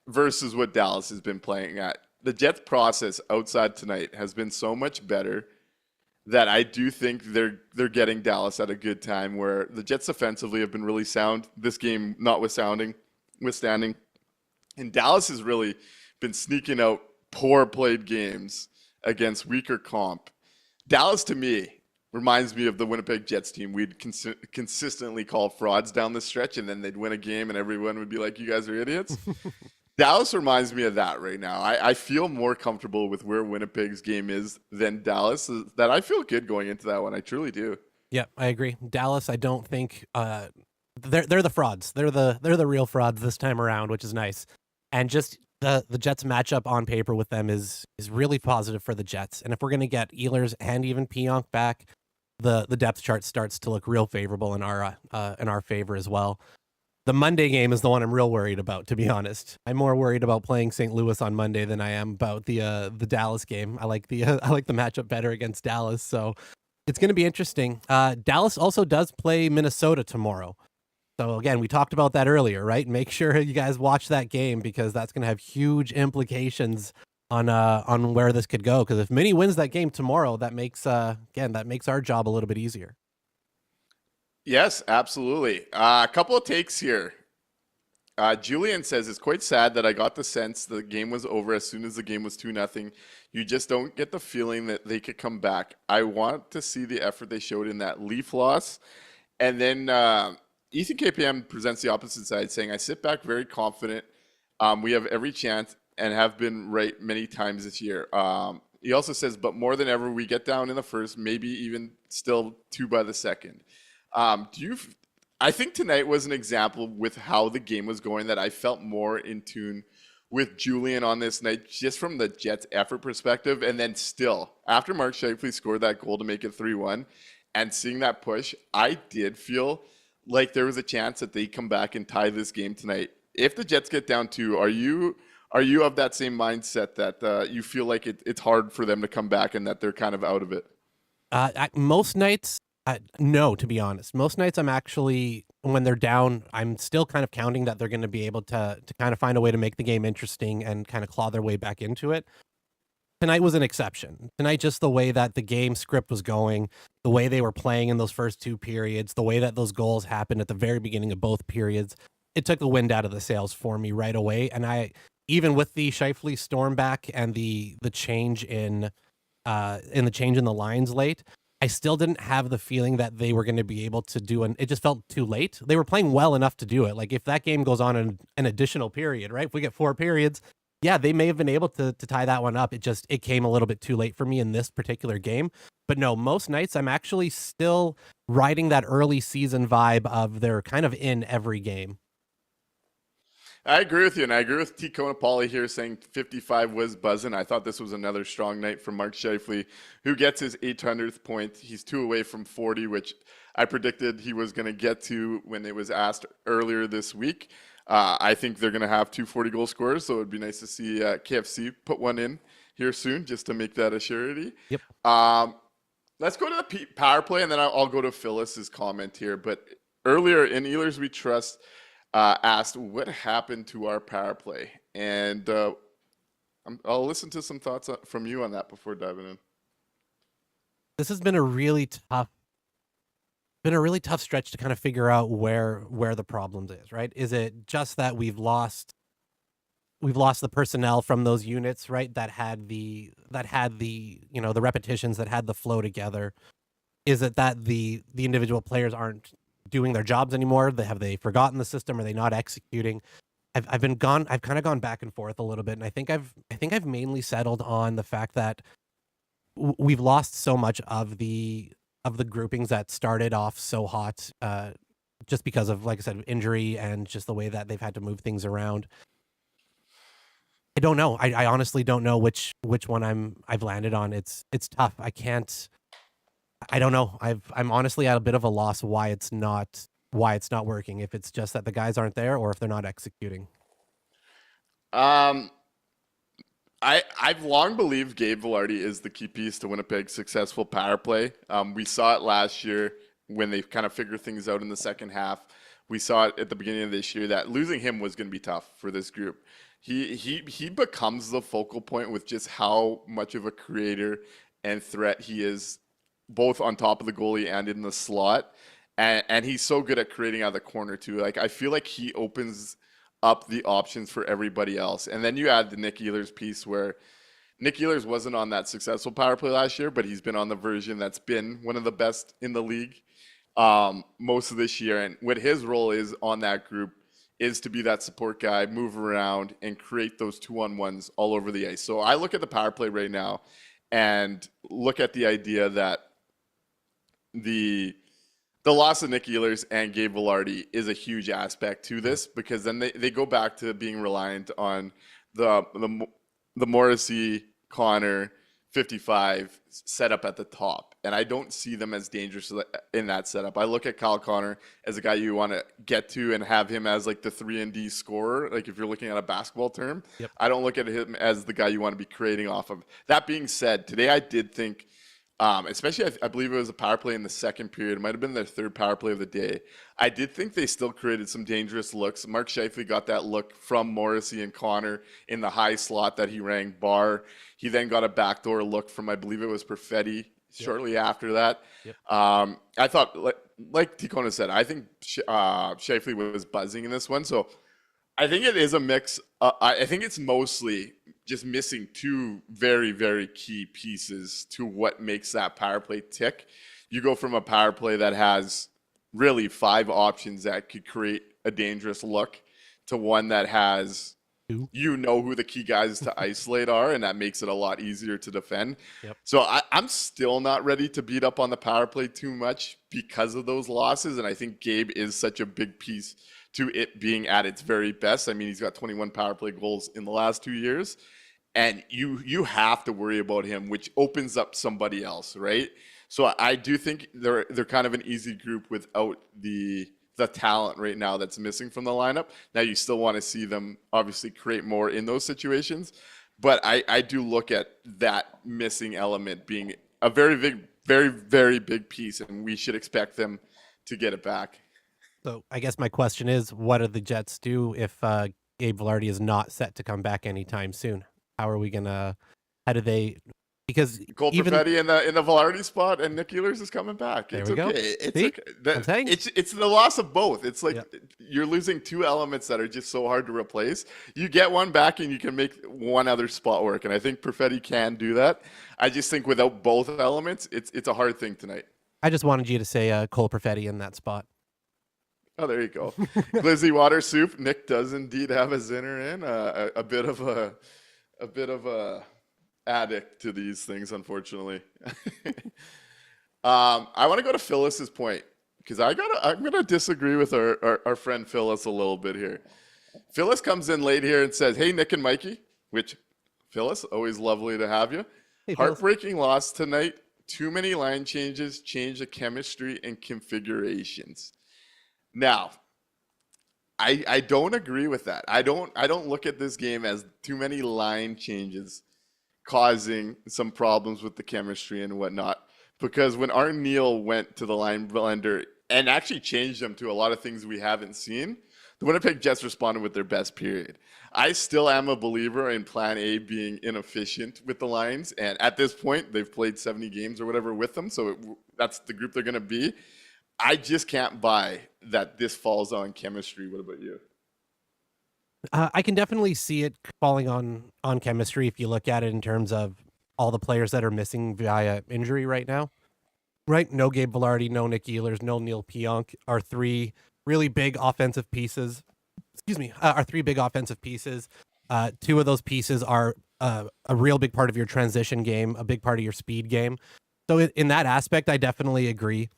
versus what Dallas has been playing at. The Jets' process outside tonight has been so much better that I do think they're getting Dallas at a good time, where the Jets offensively have been really sound. This game withstanding. And Dallas has really been sneaking out poor played games against weaker comp. Dallas, to me, reminds me of the Winnipeg Jets team. We'd consistently call frauds down the stretch, and then they'd win a game, and everyone would be like, you guys are idiots. Dallas reminds me of that right now. I feel more comfortable with where Winnipeg's game is than Dallas. That I feel good going into that one. I truly do. Yeah, I agree. Dallas, I don't think they're the frauds. They're the real frauds this time around, which is nice. And just the Jets matchup on paper with them is really positive for the Jets. And if we're going to get Ehlers and even Pionk back, the depth chart starts to look real favorable in our favor as well. The Monday game is the one I'm real worried about, to be honest. I'm more worried about playing St. Louis on Monday than I am about the Dallas game. I like the matchup better against Dallas. So It's going to be interesting. Dallas also does play Minnesota tomorrow. So again, we talked about that earlier, right? Make sure you guys watch that game because that's going to have huge implications on where this could go. Because if Mini wins that game tomorrow, that makes our job a little bit easier. Yes, absolutely. A couple of takes here. Julian says, it's quite sad that I got the sense the game was over as soon as the game was 2-0. You just don't get the feeling that they could come back. I want to see the effort they showed in that Leaf loss. And then Ethan KPM presents the opposite side, saying, I sit back very confident. We have every chance and have been right many times this year. He also says, but more than ever, we get down in the first, maybe even still 2 by the second. I think tonight was an example with how the game was going that I felt more in tune with Julian on this night, just from the Jets' effort perspective. And then still, after Mark Scheifele scored that goal to make it 3-1 and seeing that push, I did feel like there was a chance that they come back and tie this game tonight. If the Jets get down 2, are you of that same mindset that you feel like it's hard for them to come back and that they're kind of out of it? Most nights, no, to be honest. Most nights I'm actually, when they're down, I'm still kind of counting that they're going to be able to kind of find a way to make the game interesting and kind of claw their way back into it. Tonight was an exception. Tonight, just the way that the game script was going, the way they were playing in those first 2 periods, the way that those goals happened at the very beginning of both periods, it took the wind out of the sails for me right away. And even with the Scheifele storm back and the change in the lines late, I still didn't have the feeling that they were going to be able to do it just felt too late. They were playing well enough to do it. Like if that game goes on an additional period, right? If we get 4 periods, yeah, they may have been able to tie that one up. It came a little bit too late for me in this particular game. But no, most nights I'm actually still riding that early season vibe of they're kind of in every game. I agree with you, and I agree with T. Conapoli here saying 55 was buzzing. I thought this was another strong night from Mark Scheifele, who gets his 800th point. He's 2 away from 40, which I predicted he was going to get to when it was asked earlier this week. I think they're going to have 2 40-goal scorers, so it would be nice to see KFC put one in here soon just to make that a surety. Yep. Let's go to the power play, and then I'll go to Phyllis's comment here. But earlier in Ehlers We Trust, asked what happened to our power play, and I'll listen to some thoughts from you on that before diving in. This has been a really tough stretch to kind of figure out where the problem is, right? Is it just that we've lost the personnel from those units, right? That had the the repetitions, that had the flow together. Is it that the individual players aren't doing their jobs anymore? Have they forgotten the system? Are they not executing? I've kind of gone back and forth a little bit, and I think I've mainly settled on the fact that we've lost so much of the groupings that started off so hot, just because of, like I said, injury and just the way that they've had to move things around. I don't know. I honestly don't know which one I've landed on. It's tough. I don't know. I'm honestly at a bit of a loss why it's not working. If it's just that the guys aren't there, or if they're not executing. I've long believed Gabe Vilardi is the key piece to Winnipeg's successful power play. We saw it last year when they kind of figured things out in the second half. We saw it at the beginning of this year that losing him was going to be tough for this group. He becomes the focal point with just how much of a creator and threat he is, both on top of the goalie and in the slot. And he's so good at creating out of the corner too. Like, I feel like he opens up the options for everybody else. And then you add the Nick Ehlers piece, where Nick Ehlers wasn't on that successful power play last year, but he's been on the version that's been one of the best in the league most of this year. And what his role is on that group is to be that support guy, move around, and create those 2-on-1s all over the ice. So I look at the power play right now and look at the idea that the loss of Nick Ehlers and Gabe Vilardi is a huge aspect to this, because then they go back to being reliant on the Morrissey, Connor, 55 setup at the top. And I don't see them as dangerous in that setup. I look at Kyle Connor as a guy you want to get to and have him as like the 3-and-D scorer. Like, if you're looking at a basketball term, Yep. I don't look at him as the guy you want to be creating off of. That being said, today I did think Especially I believe it was a power play in the second period. It might have been their third power play of the day. I did think they still created some dangerous looks. Mark Scheifele got that look from Morrissey and Connor in the high slot that he rang bar. He then got a backdoor look from, I believe it was Perfetti shortly after that. Yep. I thought, like Ticona said, I think Scheifele was buzzing in this one. So I think it is a mix. I think it's mostly just missing two very, very key pieces to what makes that power play tick. You go from a power play that has really 5 options that could create a dangerous look to one that has, you know, who the key guys to isolate are, and that makes it a lot easier to defend. Yep. So I'm still not ready to beat up on the power play too much because of those losses, and I think Gabe is such a big piece to it being at its very best. I mean, he's got 21 power play goals in the last 2 years, and you have to worry about him, which opens up somebody else, right? So I do think they're kind of an easy group without the talent right now that's missing from the lineup. Now you still want to see them obviously create more in those situations, but I do look at that missing element being a very big, very, very big piece, and we should expect them to get it back. So I guess my question is, what do the Jets do if Gabe Vilardi is not set to come back anytime soon? How do they? Because Cole Perfetti in the Vilardi spot, and Nick Ehlers is coming back. There It's we go. okay. It's See? okay. I'm saying. It's the loss of both. It's like you're losing 2 elements that are just so hard to replace. You get one back, and you can make one other spot work. And I think Perfetti can do that. I just think without both elements, it's a hard thing tonight. I just wanted you to say Cole Perfetti in that spot. Oh, there you go. Glizzy Water Soup. Nick does indeed have a zinner in. A bit of a addict to these things, unfortunately. I want to go to Phyllis's point because I'm gonna disagree with our friend Phyllis a little bit here. Phyllis comes in late here and says, "Hey, Nick and Mikey," which Phyllis, always lovely to have you. Hey, Heartbreaking loss tonight. Too many line changes, change the chemistry and configurations. Now, I don't agree with that. I don't look at this game as too many line changes causing some problems with the chemistry and whatnot. Because when Arn Neal went to the line blender and actually changed them to a lot of things we haven't seen, the Winnipeg Jets responded with their best period. I still am a believer in Plan A being inefficient with the lines. And at this point, they've played 70 games or whatever with them. So that's the group they're going to be. I just can't buy that this falls on chemistry. What about you? I can definitely see it falling on chemistry if you look at it in terms of all the players that are missing via injury right now. Right? No Gabe Vilardi, no Nick Ehlers, no Neil Pionk are 3 really big offensive pieces. Are 3 big offensive pieces. 2 of those pieces are a real big part of your transition game, a big part of your speed game. So in that aspect, I definitely agree.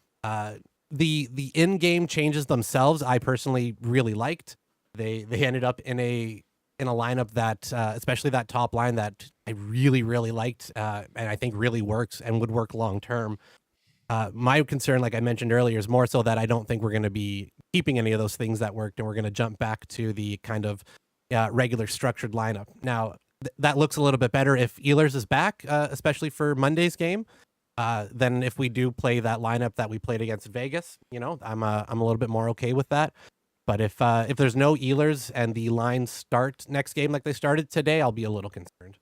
The in-game changes themselves, I personally really liked. They ended up in a lineup that, especially that top line, that I really, really liked, and I think really works and would work long term. My concern, like I mentioned earlier, is more so that I don't think we're going to be keeping any of those things that worked, and we're going to jump back to the kind of regular structured lineup. Now, that looks a little bit better if Ehlers is back, especially for Monday's game. Then if we do play that lineup that we played against Vegas, I'm a little bit more okay with that. But if there's no Ehlers and the lines start next game like they started today, I'll be a little concerned.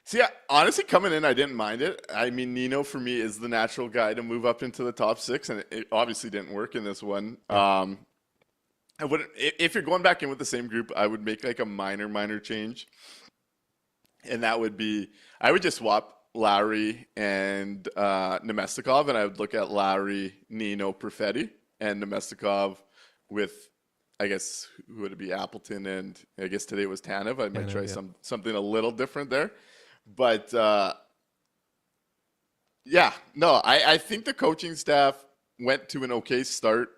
See, honestly, coming in, I didn't mind it. I mean, Nino for me is the natural guy to move up into the top 6, and it obviously didn't work in this one. I wouldn't, if you're going back in with the same group, I would make like a minor change, and that would be I would just swap Lowry and Nemestikov, and I would look at Lowry, Nino, Perfetti, and Nemestikov with, I guess, who would it be? Appleton, and I guess today was Tanev. I might try something a little different there. But, I think the coaching staff went to an okay start,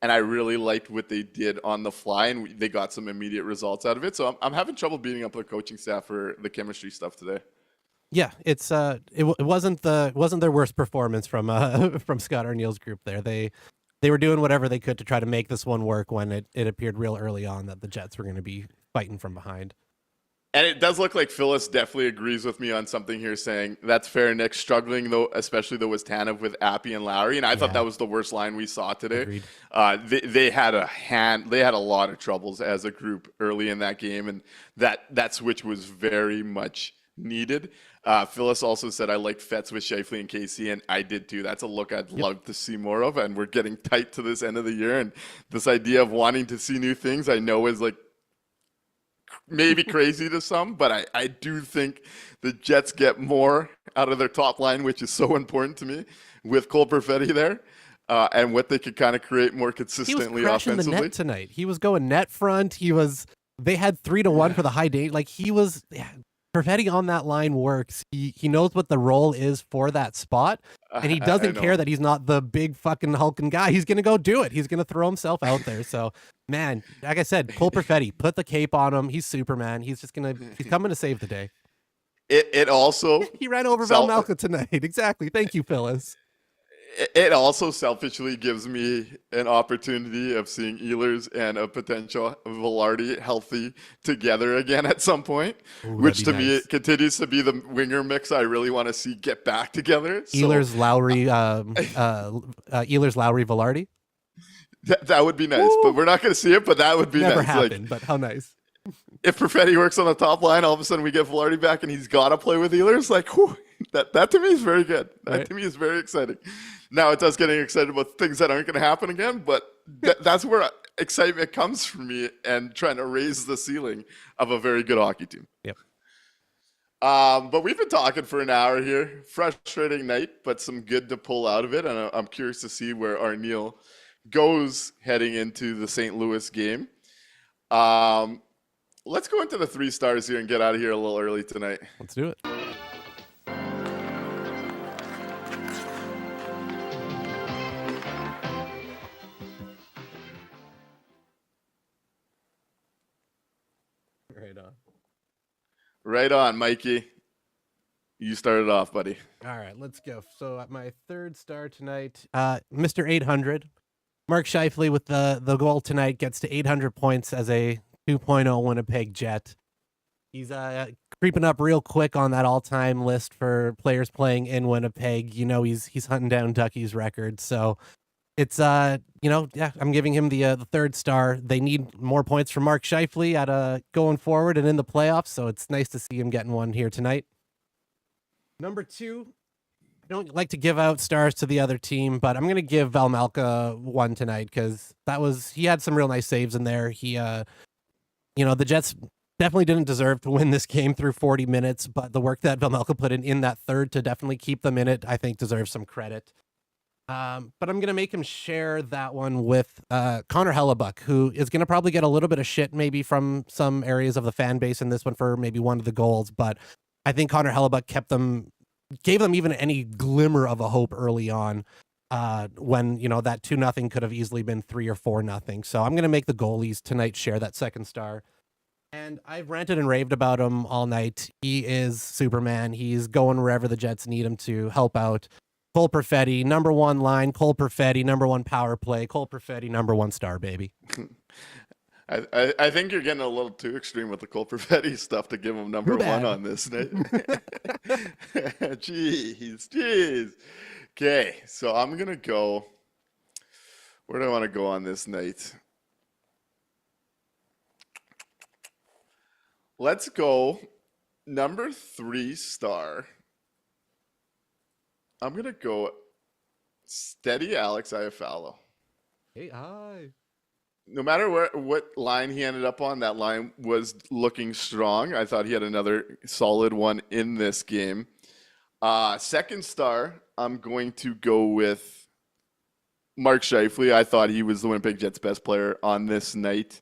and I really liked what they did on the fly, and they got some immediate results out of it. So I'm having trouble beating up the coaching staff for the chemistry stuff today. Yeah, it wasn't their worst performance from Scott Arniel's group there. They were doing whatever they could to try to make this one work when it appeared real early on that the Jets were going to be fighting from behind. And it does look like Phyllis definitely agrees with me on something here, saying that's fair. Nick struggling though, especially though was Tanev with Appy and Lowry, and I thought that was the worst line we saw today. Agreed. They had a lot of troubles as a group early in that game, and that switch was very much needed. Phyllis also said I liked Fetz with Scheifele and Casey, and I did too. That's a look I'd love to see more of, and we're getting tight to this end of the year, and this idea of wanting to see new things I know is like maybe crazy to some, but I do think the Jets get more out of their top line, which is so important to me, with Cole Perfetti there, and what they could kind of create more consistently he was crashing offensively. the net tonight. He was going net front. They had 3-1 for the high date. Like Perfetti on that line works. He knows what the role is for that spot, and he doesn't care that he's not the big fucking hulking guy. He's gonna go do it. He's gonna throw himself out there. So, man, like I said, Cole Perfetti, put the cape on him. He's Superman. He's coming to save the day. It also He ran over Valmalka tonight. Exactly. Thank you, Phyllis. It also selfishly gives me an opportunity of seeing Ehlers and a potential Velarde healthy together again at some point, which to me continues to be the winger mix I really want to see get back together. Ehlers, Lowry, Velarde. That would be nice, but we're not going to see it. But that would be Never nice. happened, but how nice. If Perfetti works on the top line, all of a sudden we get Velarde back, and he's got to play with Ehlers. Like, whew, that to me is very good. That to me is very exciting. Now it does getting excited about things that aren't going to happen again, but that's where excitement comes from me and trying to raise the ceiling of a very good hockey team. Yep. But we've been talking for an hour here. Frustrating night, but some good to pull out of it. And I'm curious to see where Arneal goes heading into the St. Louis game. Let's go into the 3 stars here and get out of here a little early tonight. Let's do it. Right on, Mikey. You started off, buddy. All right, let's go. So at my 3rd star tonight, Mr. 800, Mark Scheifele with the goal tonight gets to 800 points as a 2.0 Winnipeg Jet. He's creeping up real quick on that all-time list for players playing in Winnipeg. You know, he's hunting down Ducky's record. So it's I'm giving him the 3rd star. They need more points from Mark Scheifele at going forward and in the playoffs. So it's nice to see him getting one here tonight. Number 2, I don't like to give out stars to the other team, but I'm going to give Valmalka one tonight because he had some real nice saves in there. He, the Jets definitely didn't deserve to win this game through 40 minutes, but the work that Valmalka put in that third to definitely keep them in it, I think deserves some credit. But I'm going to make him share that one with Connor Hellebuck, who is going to probably get a little bit of shit maybe from some areas of the fan base in this one for maybe one of the goals, but I think Connor Hellebuck gave them even any glimmer of a hope early on when, that 2-0 could have easily been 3 or 4-0. So I'm going to make the goalies tonight share that 2nd star. And I've ranted and raved about him all night. He is Superman. He's going wherever the Jets need him to help out. Cole Perfetti, number 1 line. Cole Perfetti, number 1 power play. Cole Perfetti, number 1 star, baby. I think you're getting a little too extreme with the Cole Perfetti stuff to give him number 1 on this night. Jeez. Okay, so I'm going to go. Where do I want to go on this night? Let's go number 3 star. I'm going to go steady Alex Iafallo. Hey, hi. No matter what line he ended up on, that line was looking strong. I thought he had another solid one in this game. 2nd star, I'm going to go with Mark Scheifele. I thought he was the Winnipeg Jets' best player on this night.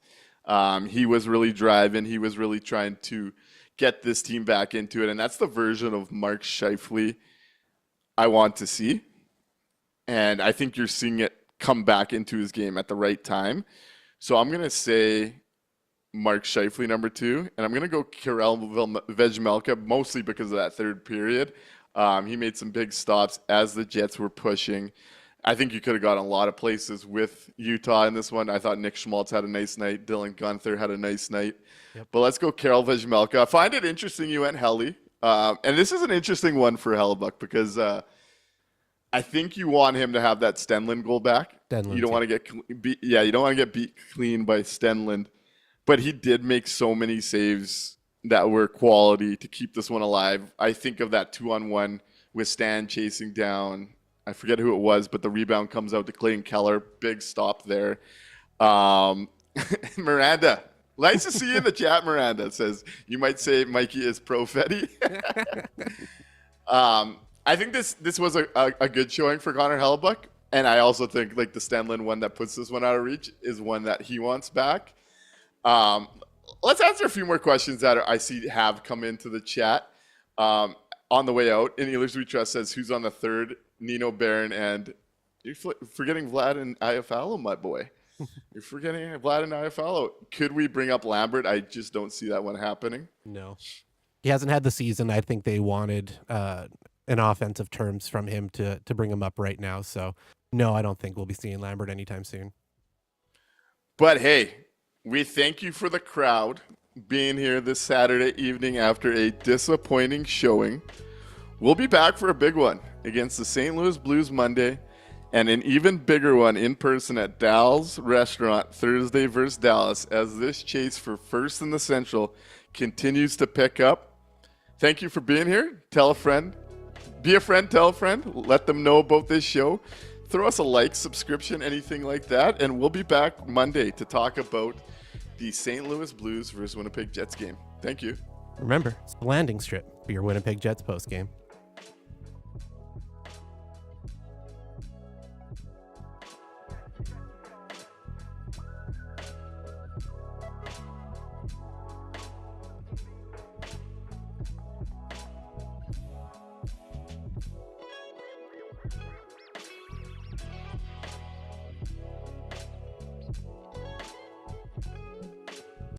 He was really driving. He was really trying to get this team back into it. And that's the version of Mark Scheifele I want to see. And I think you're seeing it come back into his game at the right time. So I'm going to say Mark Scheifele, number 2. And I'm going to go Karel Vejmelka, mostly because of that 3rd period. He made some big stops as the Jets were pushing. I think you could have gotten a lot of places with Utah in this one. I thought Nick Schmaltz had a nice night. Dylan Gunther had a nice night. Yep. But let's go Karel Vejmelka. I find it interesting you went Helly. And this is an interesting one for Hellebuck because I think you want him to have that Stenlund goal back. You don't want to you don't want to get beat clean by Stenlund. But he did make so many saves that were quality to keep this one alive. I think of that 2-on-1 with Stan chasing down. I forget who it was, but the rebound comes out to Clayton Keller. Big stop there. Miranda. Nice to see you in the chat, Miranda. Says, you might say Mikey is pro-Fetty. I think this was a good showing for Connor Hellebuck. And I also think like the Stenlund one that puts this one out of reach is one that he wants back. Let's answer a few more questions that I see have come into the chat on the way out. In Ehlers We Trust says, who's on the third? Nino Barron and you're forgetting Vlad and Iafallo, my boy. You're forgetting Vlad and Iafallo. Could we bring up Lambert? I just don't see that one happening. No. He hasn't had the season I think they wanted in offensive terms from him to bring him up right now. So, no, I don't think we'll be seeing Lambert anytime soon. But, hey, we thank you for the crowd being here this Saturday evening after a disappointing showing. We'll be back for a big one against the St. Louis Blues Monday and an even bigger one in person at Dal's Restaurant Thursday versus Dallas as this chase for first in the Central continues to pick up. Thank you for being here. Tell a friend. Be a friend, tell a friend. Let them know about this show. Throw us a like, subscription, anything like that. And we'll be back Monday to talk about the St. Louis Blues versus Winnipeg Jets game. Thank you. Remember, it's the landing strip for your Winnipeg Jets post game.